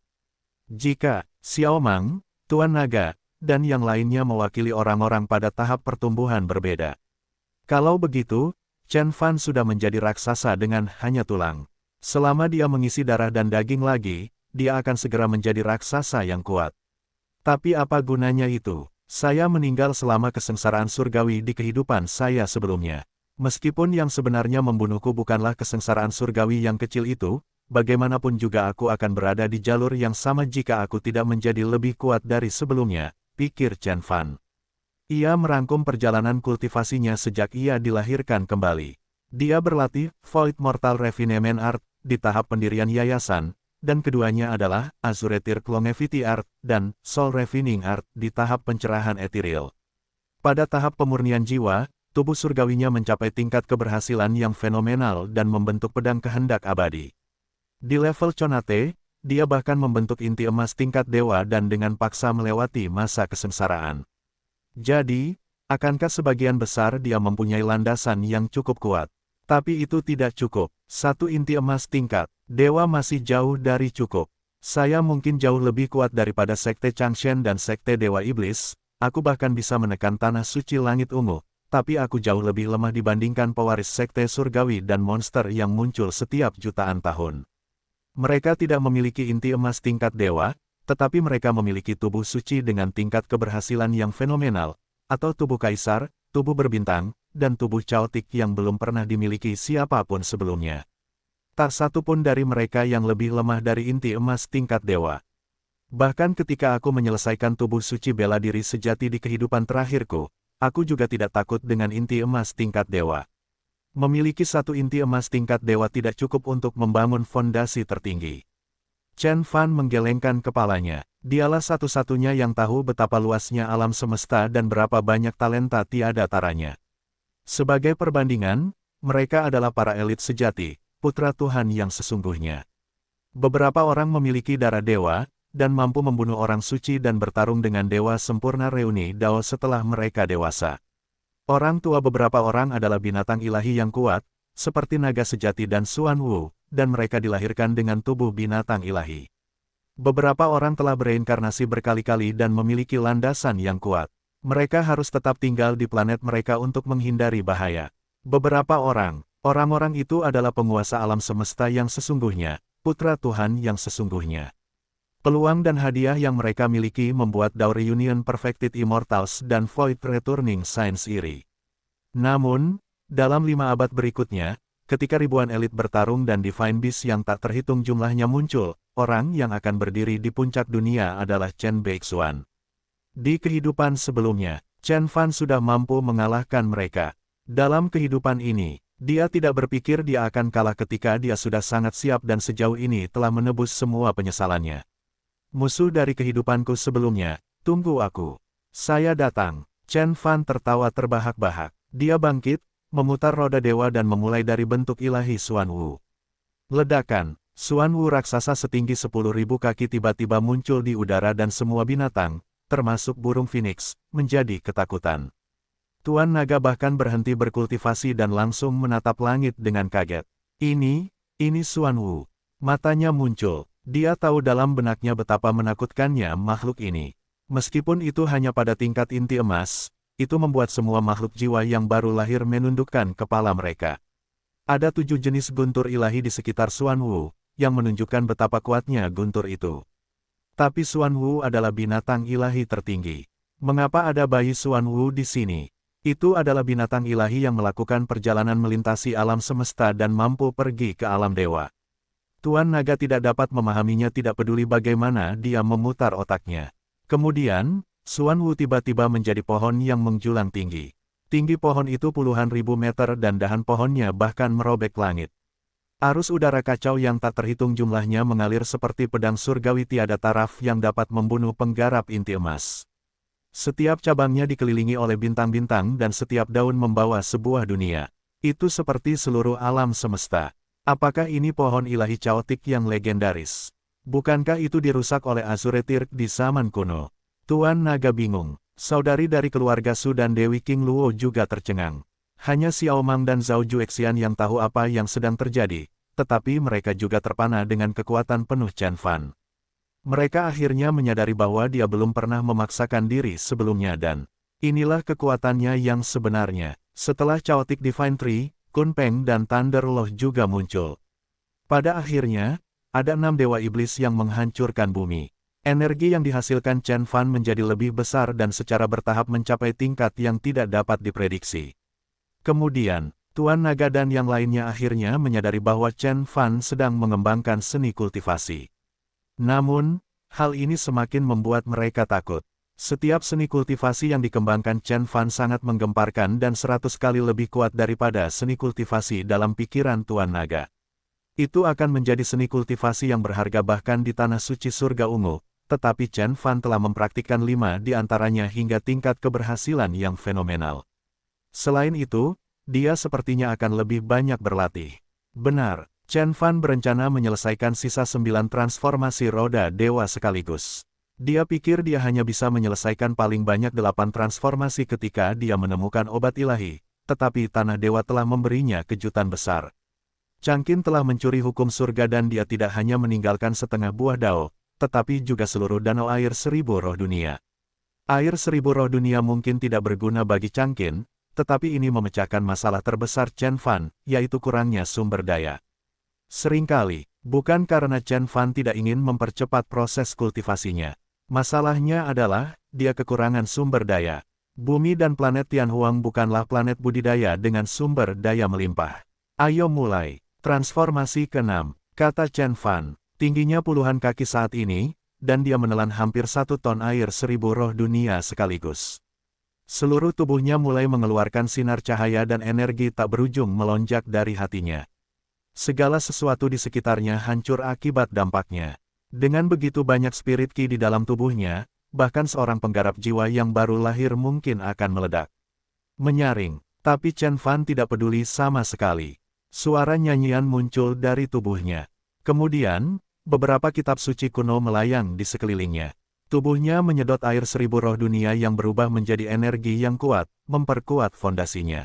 Jika Xiao Mang, Tuan Naga, dan yang lainnya mewakili orang-orang pada tahap pertumbuhan berbeda. Kalau begitu, Chen Fan sudah menjadi raksasa dengan hanya tulang. Selama dia mengisi darah dan daging lagi, dia akan segera menjadi raksasa yang kuat. Tapi apa gunanya itu? Saya meninggal selama kesengsaraan surgawi di kehidupan saya sebelumnya. Meskipun yang sebenarnya membunuhku bukanlah kesengsaraan surgawi yang kecil itu, bagaimanapun juga aku akan berada di jalur yang sama jika aku tidak menjadi lebih kuat dari sebelumnya, pikir Chen Fan. Ia merangkum perjalanan kultivasinya sejak ia dilahirkan kembali. Dia berlatih Void Mortal Refinement Art di tahap pendirian yayasan, dan keduanya adalah Azuretir Longevity Art dan Soul Refining Art di tahap pencerahan etiril. Pada tahap pemurnian jiwa, tubuh surgawinya mencapai tingkat keberhasilan yang fenomenal dan membentuk pedang kehendak abadi. Di level Conate, dia bahkan membentuk inti emas tingkat dewa dan dengan paksa melewati masa kesengsaraan. Jadi, akankah sebagian besar dia mempunyai landasan yang cukup kuat? Tapi itu tidak cukup. Satu inti emas tingkat dewa masih jauh dari cukup. Saya mungkin jauh lebih kuat daripada Sekte Changshen dan Sekte Dewa Iblis. Aku bahkan bisa menekan tanah suci langit ungu. Tapi aku jauh lebih lemah dibandingkan pewaris Sekte Surgawi dan monster yang muncul setiap jutaan tahun. Mereka tidak memiliki inti emas tingkat dewa, tetapi mereka memiliki tubuh suci dengan tingkat keberhasilan yang fenomenal, atau tubuh kaisar, tubuh berbintang, dan tubuh chaotic yang belum pernah dimiliki siapapun sebelumnya. Tak satu pun dari mereka yang lebih lemah dari inti emas tingkat dewa. Bahkan ketika aku menyelesaikan tubuh suci bela diri sejati di kehidupan terakhirku, aku juga tidak takut dengan inti emas tingkat dewa. Memiliki satu inti emas tingkat dewa tidak cukup untuk membangun fondasi tertinggi. Chen Fan menggelengkan kepalanya. Dialah satu-satunya yang tahu betapa luasnya alam semesta dan berapa banyak talenta tiada taranya. Sebagai perbandingan, mereka adalah para elit sejati, putra Tuhan yang sesungguhnya. Beberapa orang memiliki darah dewa, dan mampu membunuh orang suci dan bertarung dengan dewa sempurna reuni Dao setelah mereka dewasa. Orang tua beberapa orang adalah binatang ilahi yang kuat, seperti naga sejati dan Xuan Wu, dan mereka dilahirkan dengan tubuh binatang ilahi. Beberapa orang telah bereinkarnasi berkali-kali dan memiliki landasan yang kuat. Mereka harus tetap tinggal di planet mereka untuk menghindari bahaya. Beberapa orang-orang itu adalah penguasa alam semesta yang sesungguhnya, putra Tuhan yang sesungguhnya. Peluang dan hadiah yang mereka miliki membuat Dao Reunion Perfected Immortals dan Void Returning Saints iri. Namun, dalam 5 abad berikutnya, ketika ribuan elit bertarung dan Divine Beast yang tak terhitung jumlahnya muncul, orang yang akan berdiri di puncak dunia adalah Chen Beixuan. Di kehidupan sebelumnya, Chen Fan sudah mampu mengalahkan mereka. Dalam kehidupan ini, dia tidak berpikir dia akan kalah ketika dia sudah sangat siap dan sejauh ini telah menebus semua penyesalannya. Musuh dari kehidupanku sebelumnya, tunggu aku. Saya datang. Chen Fan tertawa terbahak-bahak. Dia bangkit, memutar roda dewa dan memulai dari bentuk ilahi Xuan Wu. Ledakan, Xuan Wu raksasa setinggi 10.000 kaki tiba-tiba muncul di udara dan semua binatang, termasuk burung phoenix, menjadi ketakutan. Tuan Naga bahkan berhenti berkultivasi dan langsung menatap langit dengan kaget. Ini Xuan Wu. Matanya muncul. Dia tahu dalam benaknya betapa menakutkannya makhluk ini. Meskipun itu hanya pada tingkat inti emas, itu membuat semua makhluk jiwa yang baru lahir menundukkan kepala mereka. Ada 7 jenis guntur ilahi di sekitar Xuan Wu, yang menunjukkan betapa kuatnya guntur itu. Tapi Xuan Wu adalah binatang ilahi tertinggi. Mengapa ada bayi Xuan Wu di sini? Itu adalah binatang ilahi yang melakukan perjalanan melintasi alam semesta dan mampu pergi ke alam dewa. Tuan Naga tidak dapat memahaminya, tidak peduli bagaimana dia memutar otaknya. Kemudian, Xuan Wu tiba-tiba menjadi pohon yang menjulang tinggi. Tinggi pohon itu puluhan ribu meter dan dahan pohonnya bahkan merobek langit. Arus udara kacau yang tak terhitung jumlahnya mengalir seperti pedang surgawi tiada taraf yang dapat membunuh penggarap inti emas. Setiap cabangnya dikelilingi oleh bintang-bintang dan setiap daun membawa sebuah dunia. Itu seperti seluruh alam semesta. Apakah ini pohon ilahi caotik yang legendaris? Bukankah itu dirusak oleh Azuretir di zaman kuno? Tuan Naga bingung. Saudari dari keluarga Su dan Dewi King Luo juga tercengang. Hanya Xiao Mang dan Zhao Juexian yang tahu apa yang sedang terjadi, tetapi mereka juga terpana dengan kekuatan penuh Chen Fan. Mereka akhirnya menyadari bahwa dia belum pernah memaksakan diri sebelumnya dan inilah kekuatannya yang sebenarnya. Setelah Chaotic Divine Tree, Kunpeng dan Thunder Lord juga muncul. Pada akhirnya, ada 6 dewa iblis yang menghancurkan bumi. Energi yang dihasilkan Chen Fan menjadi lebih besar dan secara bertahap mencapai tingkat yang tidak dapat diprediksi. Kemudian, Tuan Naga dan yang lainnya akhirnya menyadari bahwa Chen Fan sedang mengembangkan seni kultivasi. Namun, hal ini semakin membuat mereka takut. Setiap seni kultivasi yang dikembangkan Chen Fan sangat menggemparkan dan 100 kali lebih kuat daripada seni kultivasi dalam pikiran Tuan Naga. Itu akan menjadi seni kultivasi yang berharga bahkan di tanah suci surga ungu, tetapi Chen Fan telah mempraktikkan 5 di antaranya hingga tingkat keberhasilan yang fenomenal. Selain itu, dia sepertinya akan lebih banyak berlatih. Benar. Chen Fan berencana menyelesaikan sisa 9 transformasi roda dewa sekaligus. Dia pikir dia hanya bisa menyelesaikan paling banyak 8 transformasi ketika dia menemukan obat ilahi, tetapi tanah dewa telah memberinya kejutan besar. Changqin telah mencuri hukum surga dan dia tidak hanya meninggalkan setengah buah dao, tetapi juga seluruh danau air 1000 roh dunia. Air 1000 roh dunia mungkin tidak berguna bagi Changqin, tetapi ini memecahkan masalah terbesar Chen Fan, yaitu kurangnya sumber daya. Seringkali, bukan karena Chen Fan tidak ingin mempercepat proses kultivasinya. Masalahnya adalah, dia kekurangan sumber daya. Bumi dan planet Tianhuang bukanlah planet budidaya dengan sumber daya melimpah. Ayo mulai. Transformasi ke-6, kata Chen Fan. Tingginya puluhan kaki saat ini, dan dia menelan hampir 1 ton air 1000 roh dunia sekaligus. Seluruh tubuhnya mulai mengeluarkan sinar cahaya dan energi tak berujung melonjak dari hatinya. Segala sesuatu di sekitarnya hancur akibat dampaknya. Dengan begitu banyak spirit ki di dalam tubuhnya, bahkan seorang penggarap jiwa yang baru lahir mungkin akan meledak. Menyaring, tapi Chen Fan tidak peduli sama sekali. Suara nyanyian muncul dari tubuhnya. Kemudian, beberapa kitab suci kuno melayang di sekelilingnya. Tubuhnya menyedot air 1000 roh dunia yang berubah menjadi energi yang kuat, memperkuat fondasinya.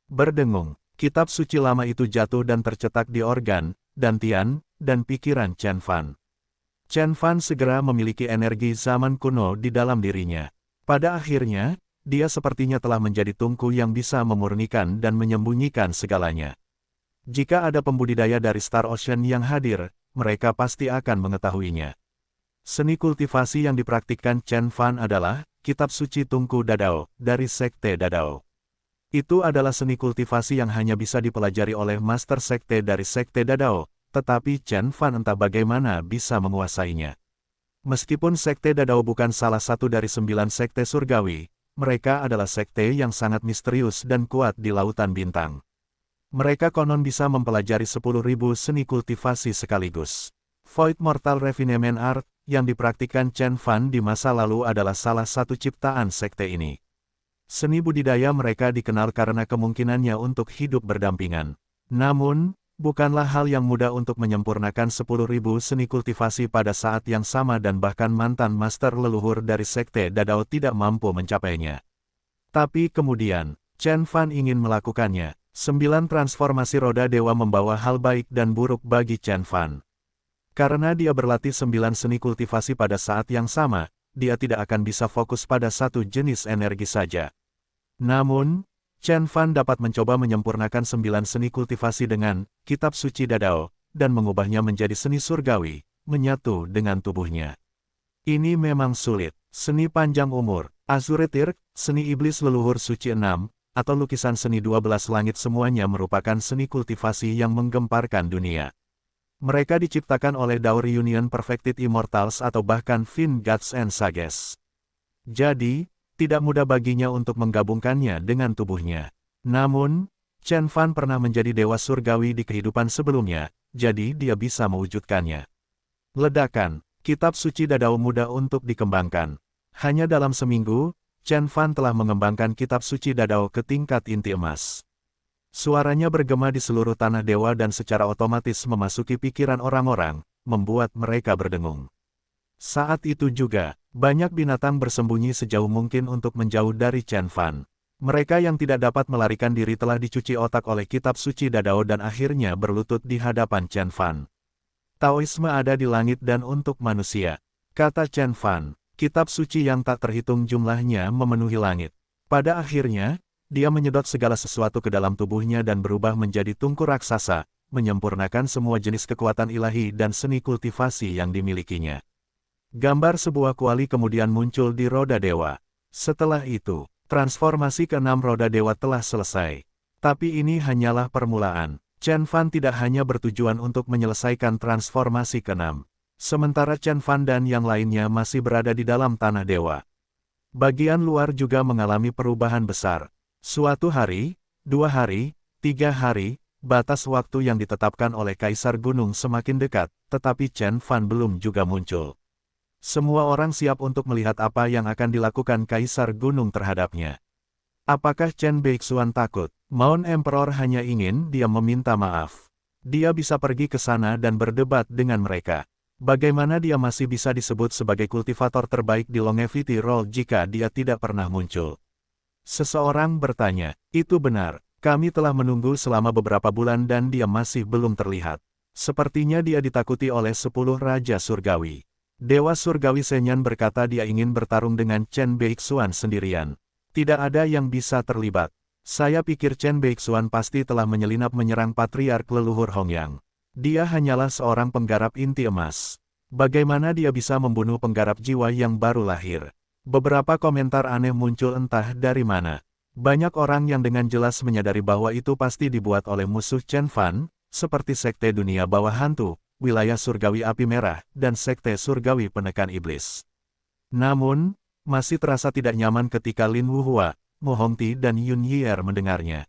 Berdengung. Kitab suci lama itu jatuh dan tercetak di organ, dantian, dan pikiran Chen Fan. Chen Fan segera memiliki energi zaman kuno di dalam dirinya. Pada akhirnya, dia sepertinya telah menjadi tungku yang bisa memurnikan dan menyembunyikan segalanya. Jika ada pembudidaya dari Star Ocean yang hadir, mereka pasti akan mengetahuinya. Seni kultivasi yang dipraktikkan Chen Fan adalah Kitab Suci Tungku Dadao dari Sekte Dadao. Itu adalah seni kultivasi yang hanya bisa dipelajari oleh Master Sekte dari Sekte Dadao, tetapi Chen Fan entah bagaimana bisa menguasainya. Meskipun Sekte Dadao bukan salah satu dari 9 sekte surgawi, mereka adalah sekte yang sangat misterius dan kuat di lautan bintang. Mereka konon bisa mempelajari 10.000 seni kultivasi sekaligus. Void Mortal Refinement Art, yang dipraktikkan Chen Fan di masa lalu adalah salah satu ciptaan sekte ini. Seni budidaya mereka dikenal karena kemungkinannya untuk hidup berdampingan. Namun, bukanlah hal yang mudah untuk menyempurnakan 10.000 seni kultivasi pada saat yang sama dan bahkan mantan master leluhur dari Sekte Dadao tidak mampu mencapainya. Tapi kemudian, Chen Fan ingin melakukannya. 9 transformasi roda dewa membawa hal baik dan buruk bagi Chen Fan. Karena dia berlatih 9 seni kultivasi pada saat yang sama, dia tidak akan bisa fokus pada satu jenis energi saja. Namun, Chen Fan dapat mencoba menyempurnakan 9 seni kultivasi dengan Kitab Suci Dadao, dan mengubahnya menjadi seni surgawi, menyatu dengan tubuhnya. Ini memang sulit. Seni panjang umur, Azuretir, seni iblis leluhur suci 6, atau lukisan seni 12 langit semuanya merupakan seni kultivasi yang menggemparkan dunia. Mereka diciptakan oleh Dao Reunion Perfected Immortals atau bahkan Fin Gods and Sages. Jadi, tidak mudah baginya untuk menggabungkannya dengan tubuhnya. Namun, Chen Fan pernah menjadi dewa surgawi di kehidupan sebelumnya, jadi dia bisa mewujudkannya. Ledakan, Kitab Suci Dadao mudah untuk dikembangkan. Hanya dalam seminggu, Chen Fan telah mengembangkan Kitab Suci Dadao ke tingkat inti emas. Suaranya bergema di seluruh tanah dewa dan secara otomatis memasuki pikiran orang-orang, membuat mereka berdengung. Saat itu juga, banyak binatang bersembunyi sejauh mungkin untuk menjauh dari Chen Fan. Mereka yang tidak dapat melarikan diri telah dicuci otak oleh Kitab Suci Dadao dan akhirnya berlutut di hadapan Chen Fan. Taoisme ada di langit dan untuk manusia, kata Chen Fan. Kitab suci yang tak terhitung jumlahnya memenuhi langit. Pada akhirnya, dia menyedot segala sesuatu ke dalam tubuhnya dan berubah menjadi tungku raksasa, menyempurnakan semua jenis kekuatan ilahi dan seni kultivasi yang dimilikinya. Gambar sebuah kuali kemudian muncul di roda dewa. Setelah itu, transformasi ke-6 roda dewa telah selesai. Tapi ini hanyalah permulaan. Chen Fan tidak hanya bertujuan untuk menyelesaikan transformasi ke-6. Sementara Chen Fan dan yang lainnya masih berada di dalam tanah dewa. Bagian luar juga mengalami perubahan besar. Suatu hari, 2 hari, 3 hari, batas waktu yang ditetapkan oleh Kaisar Gunung semakin dekat, tetapi Chen Fan belum juga muncul. Semua orang siap untuk melihat apa yang akan dilakukan Kaisar Gunung terhadapnya. Apakah Chen Beixuan takut? Mount Emperor hanya ingin dia meminta maaf. Dia bisa pergi ke sana dan berdebat dengan mereka. Bagaimana dia masih bisa disebut sebagai kultivator terbaik di Longevity Roll jika dia tidak pernah muncul? Seseorang bertanya, itu benar, kami telah menunggu selama beberapa bulan dan dia masih belum terlihat. Sepertinya dia ditakuti oleh 10 Raja Surgawi. Dewa Surgawi Senyan berkata dia ingin bertarung dengan Chen Beixuan sendirian. Tidak ada yang bisa terlibat. Saya pikir Chen Beixuan pasti telah menyelinap menyerang Patriark leluhur Hongyang. Dia hanyalah seorang penggarap inti emas. Bagaimana dia bisa membunuh penggarap jiwa yang baru lahir? Beberapa komentar aneh muncul entah dari mana. Banyak orang yang dengan jelas menyadari bahwa itu pasti dibuat oleh musuh Chen Fan, seperti Sekte Dunia Bawah Hantu, Wilayah Surgawi Api Merah, dan Sekte Surgawi Penekan Iblis. Namun, masih terasa tidak nyaman ketika Lin Wuhua, Mo Hongti dan Yun Yier mendengarnya.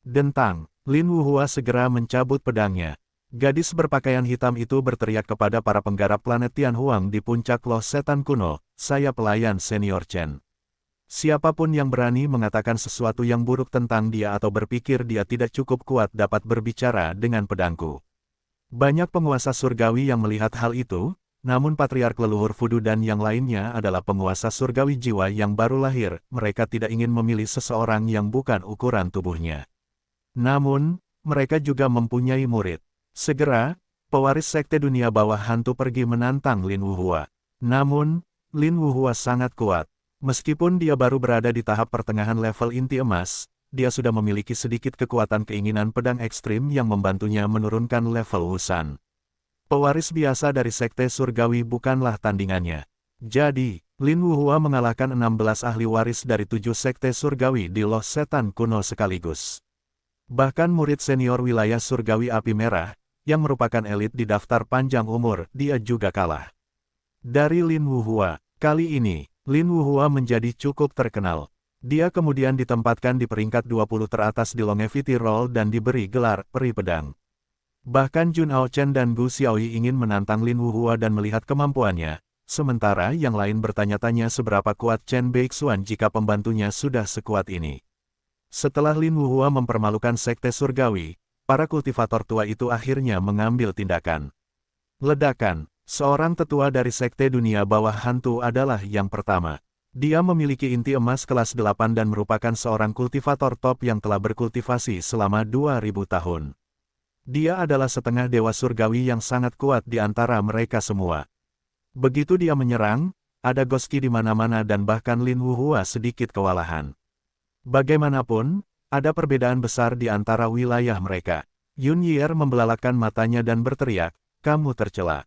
Dentang, Lin Wuhua segera mencabut pedangnya. Gadis berpakaian hitam itu berteriak kepada para penggarap planet Tianhuang di puncak Loh Setan Kuno, saya pelayan senior Chen. Siapapun yang berani mengatakan sesuatu yang buruk tentang dia atau berpikir dia tidak cukup kuat dapat berbicara dengan pedangku. Banyak penguasa surgawi yang melihat hal itu, namun Patriark leluhur Fudu dan yang lainnya adalah penguasa surgawi jiwa yang baru lahir, mereka tidak ingin memilih seseorang yang bukan ukuran tubuhnya. Namun, mereka juga mempunyai murid. Segera, pewaris Sekte Dunia Bawah Hantu pergi menantang Lin Wuhua. Namun, Lin Wuhua sangat kuat. Meskipun dia baru berada di tahap pertengahan level inti emas, dia sudah memiliki sedikit kekuatan keinginan pedang ekstrim yang membantunya menurunkan level Wusan. Pewaris biasa dari Sekte Surgawi bukanlah tandingannya. Jadi, Lin Wuhua mengalahkan 16 ahli waris dari 7 Sekte Surgawi di Loh Setan Kuno sekaligus. Bahkan murid senior wilayah Surgawi Api Merah, yang merupakan elit di daftar panjang umur, dia juga kalah. Dari Lin Wuhua, kali ini, Lin Wuhua menjadi cukup terkenal. Dia kemudian ditempatkan di peringkat 20 teratas di Longevity Roll dan diberi gelar Peri Pedang. Bahkan Jun Hao Chen dan Gu Xiaoyi ingin menantang Lin Wuhua dan melihat kemampuannya, sementara yang lain bertanya-tanya seberapa kuat Chen Beixuan jika pembantunya sudah sekuat ini. Setelah Lin Wuhua mempermalukan Sekte Surgawi, para kultivator tua itu akhirnya mengambil tindakan. Ledakan, seorang tetua dari Sekte Dunia Bawah Hantu adalah yang pertama. Dia memiliki inti emas kelas 8 dan merupakan seorang kultivator top yang telah berkultivasi selama 2000 tahun. Dia adalah setengah dewa surgawi yang sangat kuat di antara mereka semua. Begitu dia menyerang, ada Goski di mana-mana dan bahkan Lin Wuhua sedikit kewalahan. Bagaimanapun, ada perbedaan besar di antara wilayah mereka. Yun Yier membelalakan matanya dan berteriak, "Kamu tercela."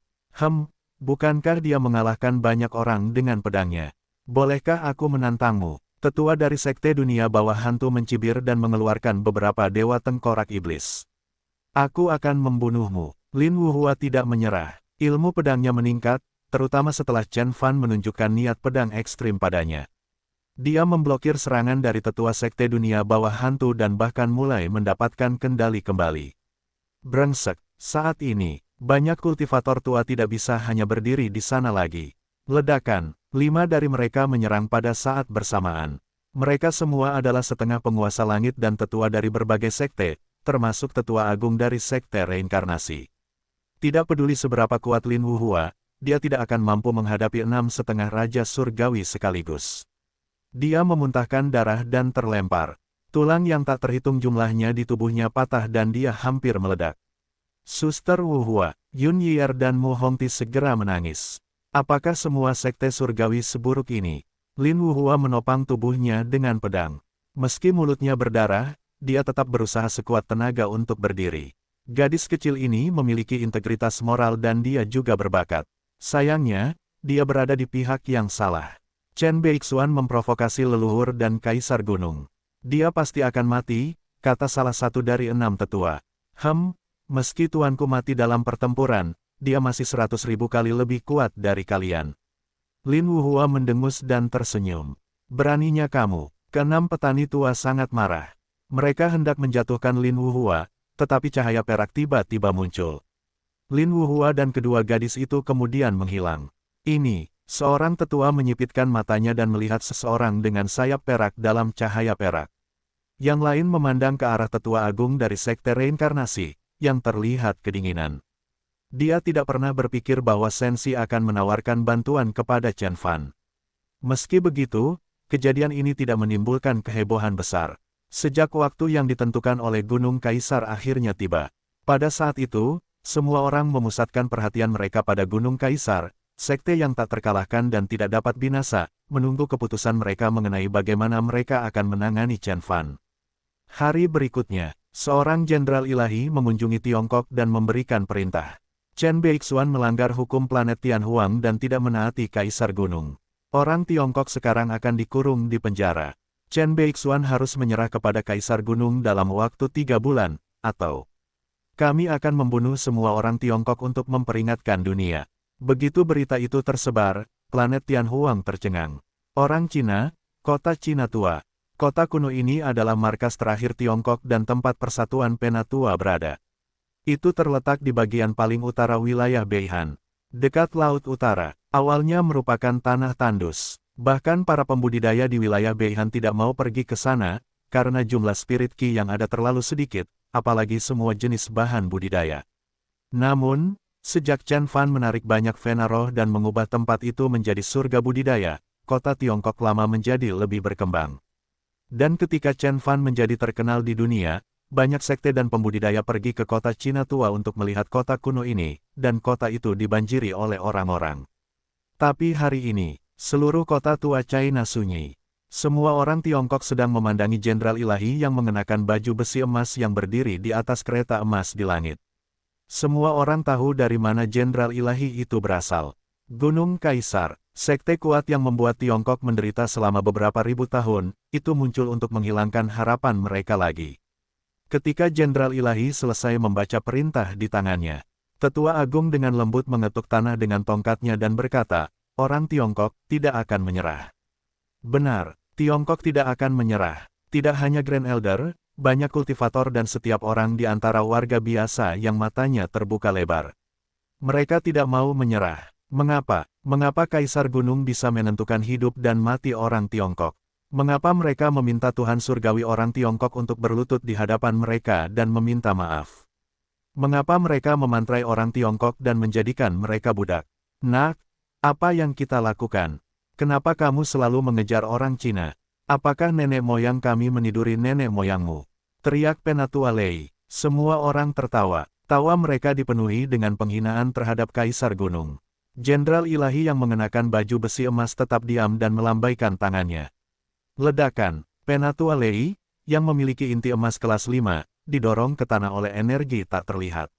Bukankah dia mengalahkan banyak orang dengan pedangnya? Bolehkah aku menantangmu? Tetua dari Sekte Dunia Bawah Hantu mencibir dan mengeluarkan beberapa dewa tengkorak iblis. Aku akan membunuhmu. Lin Wuhua tidak menyerah. Ilmu pedangnya meningkat, terutama setelah Chen Fan menunjukkan niat pedang ekstrim padanya. Dia memblokir serangan dari tetua Sekte Dunia Bawah Hantu dan bahkan mulai mendapatkan kendali kembali. Brengsek, saat ini, banyak kultivator tua tidak bisa hanya berdiri di sana lagi. Ledakan, 5 dari mereka menyerang pada saat bersamaan. Mereka semua adalah setengah penguasa langit dan tetua dari berbagai sekte, termasuk tetua agung dari Sekte Reinkarnasi. Tidak peduli seberapa kuat Lin Wuhua, dia tidak akan mampu menghadapi 6,5 raja surgawi sekaligus. Dia memuntahkan darah dan terlempar. Tulang yang tak terhitung jumlahnya di tubuhnya patah dan dia hampir meledak. Suster Wuhua, Yun Yier dan Mu Hongti segera menangis. Apakah semua sekte surgawi seburuk ini? Lin Wuhua menopang tubuhnya dengan pedang. Meski mulutnya berdarah, dia tetap berusaha sekuat tenaga untuk berdiri. Gadis kecil ini memiliki integritas moral dan dia juga berbakat. Sayangnya, dia berada di pihak yang salah. Chen Beixuan memprovokasi leluhur dan kaisar gunung. Dia pasti akan mati, kata salah satu dari 6 tetua. Meski tuanku mati dalam pertempuran, dia masih 100.000 kali lebih kuat dari kalian. Lin Wuhua mendengus dan tersenyum. Beraninya kamu. Keenam petani tua sangat marah. Mereka hendak menjatuhkan Lin Wuhua, tetapi cahaya perak tiba-tiba muncul. Lin Wuhua dan kedua gadis itu kemudian menghilang. Ini, seorang tetua menyipitkan matanya dan melihat seseorang dengan sayap perak dalam cahaya perak. Yang lain memandang ke arah tetua agung dari Sekte Reinkarnasi, yang terlihat kedinginan. Dia tidak pernah berpikir bahwa Sensi akan menawarkan bantuan kepada Chen Fan. Meski begitu, kejadian ini tidak menimbulkan kehebohan besar. Sejak waktu yang ditentukan oleh Gunung Kaisar akhirnya tiba. Pada saat itu, semua orang memusatkan perhatian mereka pada Gunung Kaisar, sekte yang tak terkalahkan dan tidak dapat binasa, menunggu keputusan mereka mengenai bagaimana mereka akan menangani Chen Fan. Hari berikutnya, seorang jenderal ilahi mengunjungi Tiongkok dan memberikan perintah. Chen Beixuan melanggar hukum planet Tianhuang dan tidak menaati Kaisar Gunung. Orang Tiongkok sekarang akan dikurung di penjara. Chen Beixuan harus menyerah kepada Kaisar Gunung dalam waktu 3 bulan, atau kami akan membunuh semua orang Tiongkok untuk memperingatkan dunia. Begitu berita itu tersebar, planet Tianhuang tercengang. Orang Cina, kota Cina tua. Kota kuno ini adalah markas terakhir Tiongkok dan tempat persatuan Penatua berada. Itu terletak di bagian paling utara wilayah Beihan, dekat Laut Utara. Awalnya merupakan tanah tandus. Bahkan para pembudidaya di wilayah Beihan tidak mau pergi ke sana, karena jumlah spirit Qi yang ada terlalu sedikit, apalagi semua jenis bahan budidaya. Namun, sejak Chen Fan menarik banyak Vena Roh dan mengubah tempat itu menjadi surga budidaya, kota Tiongkok lama menjadi lebih berkembang. Dan ketika Chen Fan menjadi terkenal di dunia, banyak sekte dan pembudidaya pergi ke kota Cina tua untuk melihat kota kuno ini, dan kota itu dibanjiri oleh orang-orang. Tapi hari ini, seluruh kota tua China sunyi. Semua orang Tiongkok sedang memandangi jenderal ilahi yang mengenakan baju besi emas yang berdiri di atas kereta emas di langit. Semua orang tahu dari mana jenderal ilahi itu berasal. Gunung Kaisar, sekte kuat yang membuat Tiongkok menderita selama beberapa ribu tahun, itu muncul untuk menghilangkan harapan mereka lagi. Ketika jenderal ilahi selesai membaca perintah di tangannya, tetua agung dengan lembut mengetuk tanah dengan tongkatnya dan berkata, orang Tiongkok tidak akan menyerah. Benar, Tiongkok tidak akan menyerah. Tidak hanya Grand Elder, banyak kultivator dan setiap orang di antara warga biasa yang matanya terbuka lebar. Mereka tidak mau menyerah. Mengapa? Mengapa Kaisar Gunung bisa menentukan hidup dan mati orang Tiongkok? Mengapa mereka meminta Tuhan Surgawi orang Tiongkok untuk berlutut di hadapan mereka dan meminta maaf? Mengapa mereka memantrai orang Tiongkok dan menjadikan mereka budak? Nak, apa yang kita lakukan? Kenapa kamu selalu mengejar orang Cina? Apakah nenek moyang kami meniduri nenek moyangmu? Teriak Penatua Lei. Semua orang tertawa. Tawa mereka dipenuhi dengan penghinaan terhadap Kaisar Gunung. Jenderal Ilahi yang mengenakan baju besi emas tetap diam dan melambaikan tangannya. Ledakan, Penatua Lei, yang memiliki inti emas kelas 5, didorong ke tanah oleh energi tak terlihat.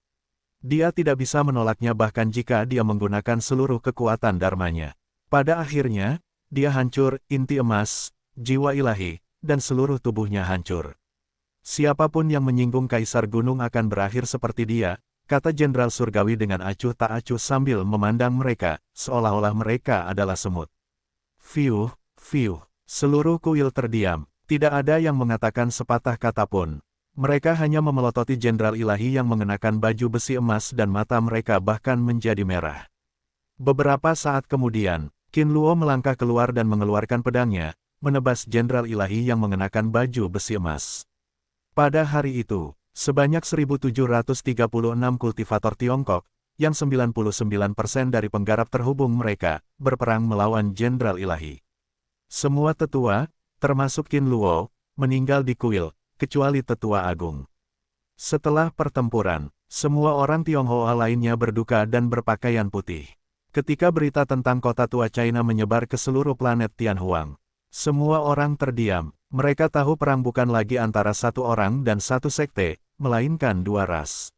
Dia tidak bisa menolaknya bahkan jika dia menggunakan seluruh kekuatan dharmanya. Pada akhirnya, dia hancur, inti emas, jiwa ilahi, dan seluruh tubuhnya hancur. Siapapun yang menyinggung Kaisar Gunung akan berakhir seperti dia, kata Jenderal Surgawi dengan acuh tak acuh sambil memandang mereka, seolah-olah mereka adalah semut. Fiuh, fiuh. Seluruh kuil terdiam, tidak ada yang mengatakan sepatah kata pun. Mereka hanya memelototi Jenderal Ilahi yang mengenakan baju besi emas dan mata mereka bahkan menjadi merah. Beberapa saat kemudian, Qin Luo melangkah keluar dan mengeluarkan pedangnya, menebas Jenderal Ilahi yang mengenakan baju besi emas. Pada hari itu, sebanyak 1.736 kultivator Tiongkok, yang 99% dari penggarap terhubung mereka, berperang melawan Jenderal Ilahi. Semua tetua, termasuk Qin Luo, meninggal di kuil, kecuali tetua agung. Setelah pertempuran, semua orang Tionghoa lainnya berduka dan berpakaian putih. Ketika berita tentang kota tua China menyebar ke seluruh planet Tianhuang, semua orang terdiam. Mereka tahu perang bukan lagi antara satu orang dan satu sekte, melainkan dua ras.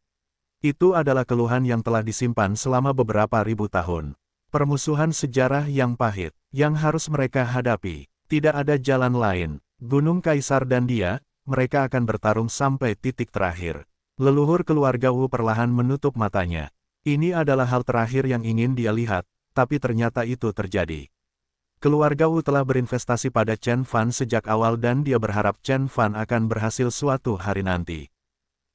Itu adalah keluhan yang telah disimpan selama beberapa ribu tahun. Permusuhan sejarah yang pahit, yang harus mereka hadapi. Tidak ada jalan lain. Gunung Kaisar dan dia, mereka akan bertarung sampai titik terakhir. Leluhur keluarga Wu perlahan menutup matanya. Ini adalah hal terakhir yang ingin dia lihat, tapi ternyata itu terjadi. Keluarga Wu telah berinvestasi pada Chen Fan sejak awal dan dia berharap Chen Fan akan berhasil suatu hari nanti.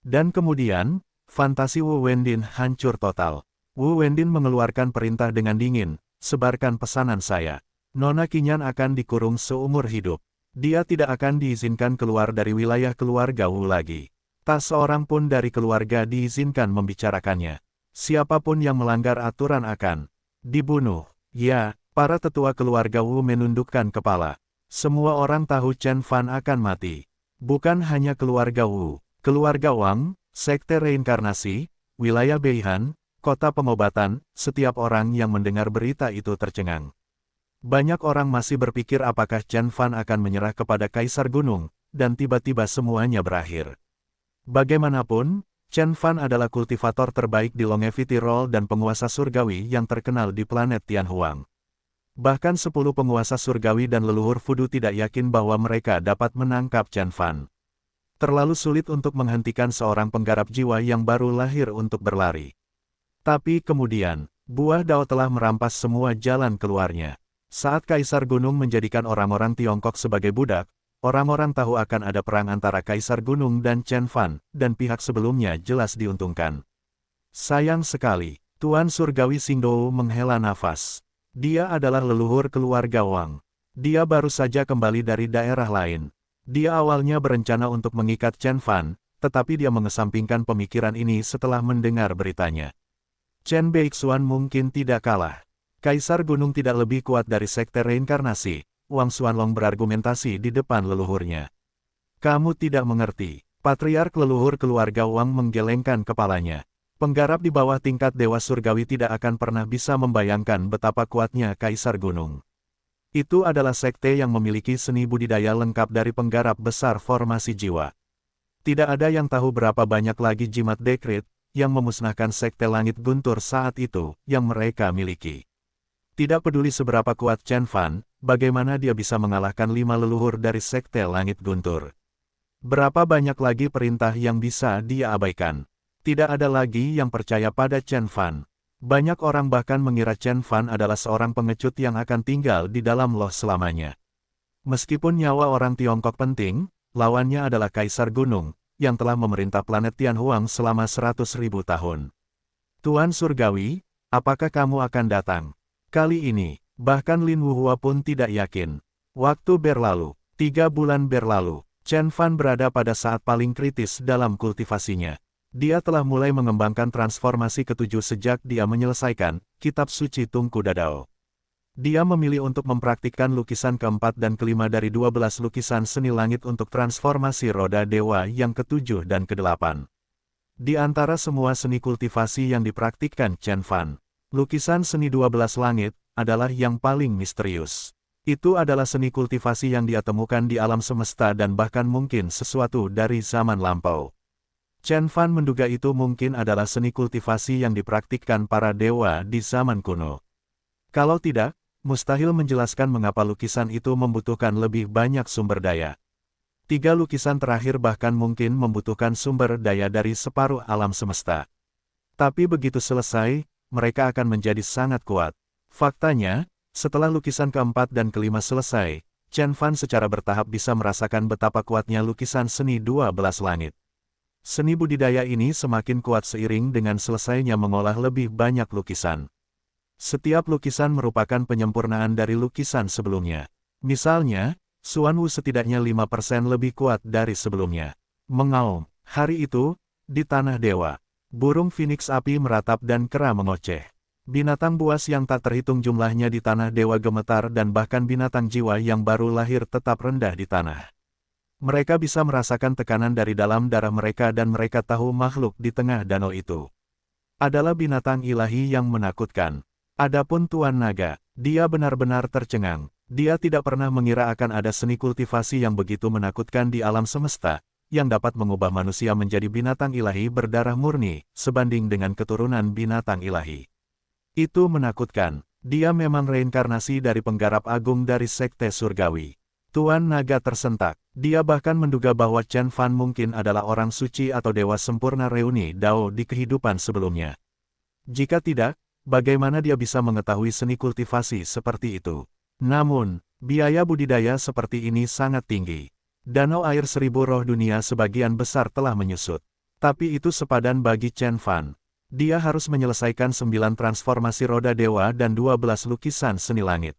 Dan kemudian, fantasi Wu Wendin hancur total. Wu Wendin mengeluarkan perintah dengan dingin, sebarkan pesanan saya. Nona Qinyan akan dikurung seumur hidup. Dia tidak akan diizinkan keluar dari wilayah keluarga Wu lagi. Tak seorang pun dari keluarga diizinkan membicarakannya. Siapapun yang melanggar aturan akan dibunuh. Ya, para tetua keluarga Wu menundukkan kepala. Semua orang tahu Chen Fan akan mati. Bukan hanya keluarga Wu, keluarga Wang, sekte reinkarnasi, wilayah Beihan, kota pengobatan, setiap orang yang mendengar berita itu tercengang. Banyak orang masih berpikir apakah Chen Fan akan menyerah kepada Kaisar Gunung, dan tiba-tiba semuanya berakhir. Bagaimanapun, Chen Fan adalah kultivator terbaik di Longevity Roll dan penguasa surgawi yang terkenal di planet Tianhuang. Bahkan 10 penguasa surgawi dan leluhur Fudu tidak yakin bahwa mereka dapat menangkap Chen Fan. Terlalu sulit untuk menghentikan seorang penggarap jiwa yang baru lahir untuk berlari. Tapi kemudian, buah Dao telah merampas semua jalan keluarnya. Saat Kaisar Gunung menjadikan orang-orang Tiongkok sebagai budak, orang-orang tahu akan ada perang antara Kaisar Gunung dan Chen Fan, dan pihak sebelumnya jelas diuntungkan. Sayang sekali, Tuan Surgawi Xingdou menghela nafas. Dia adalah leluhur keluarga Wang. Dia baru saja kembali dari daerah lain. Dia awalnya berencana untuk mengikat Chen Fan, tetapi dia mengesampingkan pemikiran ini setelah mendengar beritanya. Chen Beixuan mungkin tidak kalah. Kaisar Gunung tidak lebih kuat dari sekte reinkarnasi, Wang Xuanlong berargumentasi di depan leluhurnya. Kamu tidak mengerti. Patriark leluhur keluarga Wang menggelengkan kepalanya. Penggarap di bawah tingkat Dewa Surgawi tidak akan pernah bisa membayangkan betapa kuatnya Kaisar Gunung. Itu adalah sekte yang memiliki seni budidaya lengkap dari penggarap besar formasi jiwa. Tidak ada yang tahu berapa banyak lagi jimat dekrit, yang memusnahkan sekte langit guntur saat itu, yang mereka miliki. Tidak peduli seberapa kuat Chen Fan, bagaimana dia bisa mengalahkan 5 leluhur dari sekte langit guntur. Berapa banyak lagi perintah yang bisa dia abaikan. Tidak ada lagi yang percaya pada Chen Fan. Banyak orang bahkan mengira Chen Fan adalah seorang pengecut yang akan tinggal di dalam loh selamanya. Meskipun nyawa orang Tiongkok penting, lawannya adalah Kaisar Gunung, yang telah memerintah planet Tianhuang selama 100.000 tahun. Tuan Surgawi, apakah kamu akan datang? Kali ini, bahkan Lin Wuhua pun tidak yakin. Waktu berlalu, 3 bulan berlalu, Chen Fan berada pada saat paling kritis dalam kultivasinya. Dia telah mulai mengembangkan transformasi ketujuh sejak dia menyelesaikan Kitab Suci Tungku Dadao. Dia memilih untuk mempraktikkan lukisan keempat dan kelima dari 12 lukisan seni langit untuk transformasi roda dewa yang ketujuh dan kedelapan. Di antara semua seni kultivasi yang dipraktikkan Chen Fan, lukisan seni 12 langit adalah yang paling misterius. Itu adalah seni kultivasi yang dia temukan di alam semesta dan bahkan mungkin sesuatu dari zaman lampau. Chen Fan menduga itu mungkin adalah seni kultivasi yang dipraktikkan para dewa di zaman kuno. Kalau tidak, mustahil menjelaskan mengapa lukisan itu membutuhkan lebih banyak sumber daya. 3 lukisan terakhir bahkan mungkin membutuhkan sumber daya dari separuh alam semesta. Tapi begitu selesai, mereka akan menjadi sangat kuat. Faktanya, setelah lukisan keempat dan kelima selesai, Chen Fan secara bertahap bisa merasakan betapa kuatnya lukisan seni 12 langit. Seni budidaya ini semakin kuat seiring dengan selesainya mengolah lebih banyak lukisan. Setiap lukisan merupakan penyempurnaan dari lukisan sebelumnya. Misalnya, Xuan Wu setidaknya 5% lebih kuat dari sebelumnya. Mengaum, hari itu, di Tanah Dewa, burung Phoenix api meratap dan kera mengoceh. Binatang buas yang tak terhitung jumlahnya di Tanah Dewa gemetar dan bahkan binatang jiwa yang baru lahir tetap rendah di tanah. Mereka bisa merasakan tekanan dari dalam darah mereka dan mereka tahu makhluk di tengah danau itu adalah binatang ilahi yang menakutkan. Adapun Tuan Naga, dia benar-benar tercengang. Dia tidak pernah mengira akan ada seni kultivasi yang begitu menakutkan di alam semesta, yang dapat mengubah manusia menjadi binatang ilahi berdarah murni, sebanding dengan keturunan binatang ilahi. Itu menakutkan. Dia memang reinkarnasi dari penggarap agung dari Sekte Surgawi. Tuan Naga tersentak. Dia bahkan menduga bahwa Chen Fan mungkin adalah orang suci atau dewa sempurna reuni Dao di kehidupan sebelumnya. Jika tidak, bagaimana dia bisa mengetahui seni kultivasi seperti itu? Namun, biaya budidaya seperti ini sangat tinggi. Danau air 1000 roh dunia sebagian besar telah menyusut. Tapi itu sepadan bagi Chen Fan. Dia harus menyelesaikan 9 transformasi roda dewa dan 12 lukisan seni langit.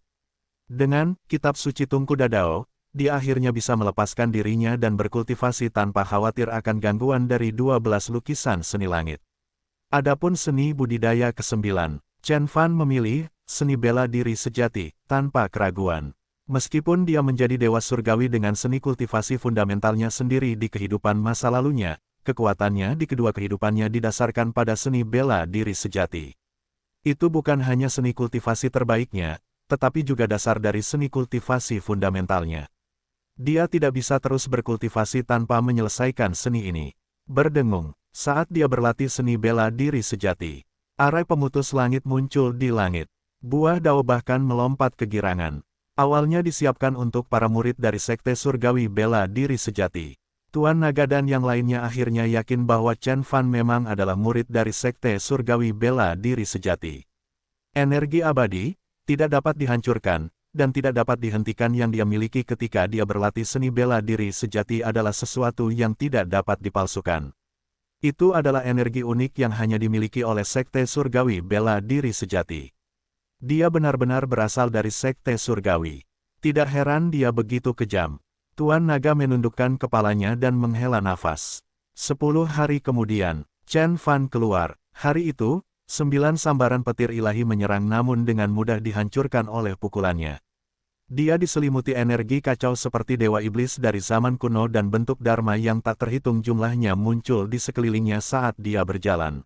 Dengan Kitab Suci Tungku Dadao, dia akhirnya bisa melepaskan dirinya dan berkultivasi tanpa khawatir akan gangguan dari 12 lukisan seni langit. Adapun seni budidaya ke-9, Chen Fan memilih seni bela diri sejati, tanpa keraguan. Meskipun dia menjadi dewa surgawi dengan seni kultivasi fundamentalnya sendiri di kehidupan masa lalunya, kekuatannya di kedua kehidupannya didasarkan pada seni bela diri sejati. Itu bukan hanya seni kultivasi terbaiknya, tetapi juga dasar dari seni kultivasi fundamentalnya. Dia tidak bisa terus berkultivasi tanpa menyelesaikan seni ini. Berdengung, saat dia berlatih seni bela diri sejati, arai pemutus langit muncul di langit. Buah Dao bahkan melompat ke girangan. Awalnya disiapkan untuk para murid dari Sekte Surgawi Bela Diri Sejati. Tuan Naga dan yang lainnya akhirnya yakin bahwa Chen Fan memang adalah murid dari Sekte Surgawi Bela Diri Sejati. Energi abadi, tidak dapat dihancurkan, dan tidak dapat dihentikan yang dia miliki ketika dia berlatih seni bela diri sejati adalah sesuatu yang tidak dapat dipalsukan. Itu adalah energi unik yang hanya dimiliki oleh Sekte Surgawi Bela Diri Sejati. Dia benar-benar berasal dari Sekte Surgawi. Tidak heran dia begitu kejam. Tuan Naga menundukkan kepalanya dan menghela nafas. 10 hari kemudian, Chen Fan keluar. Hari itu, 9 sambaran petir ilahi menyerang namun dengan mudah dihancurkan oleh pukulannya. Dia diselimuti energi kacau seperti dewa iblis dari zaman kuno dan bentuk dharma yang tak terhitung jumlahnya muncul di sekelilingnya saat dia berjalan.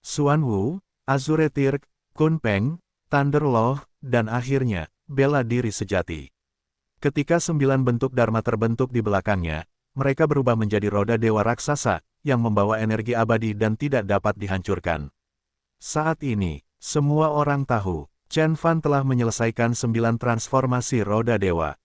Xuan Wu, Azure Tirk, Kun Peng, Thunder Law, dan akhirnya, bela diri sejati. Ketika 9 bentuk dharma terbentuk di belakangnya, mereka berubah menjadi roda dewa raksasa, yang membawa energi abadi dan tidak dapat dihancurkan. Saat ini, semua orang tahu, Chen Fan telah menyelesaikan 9 transformasi roda dewa.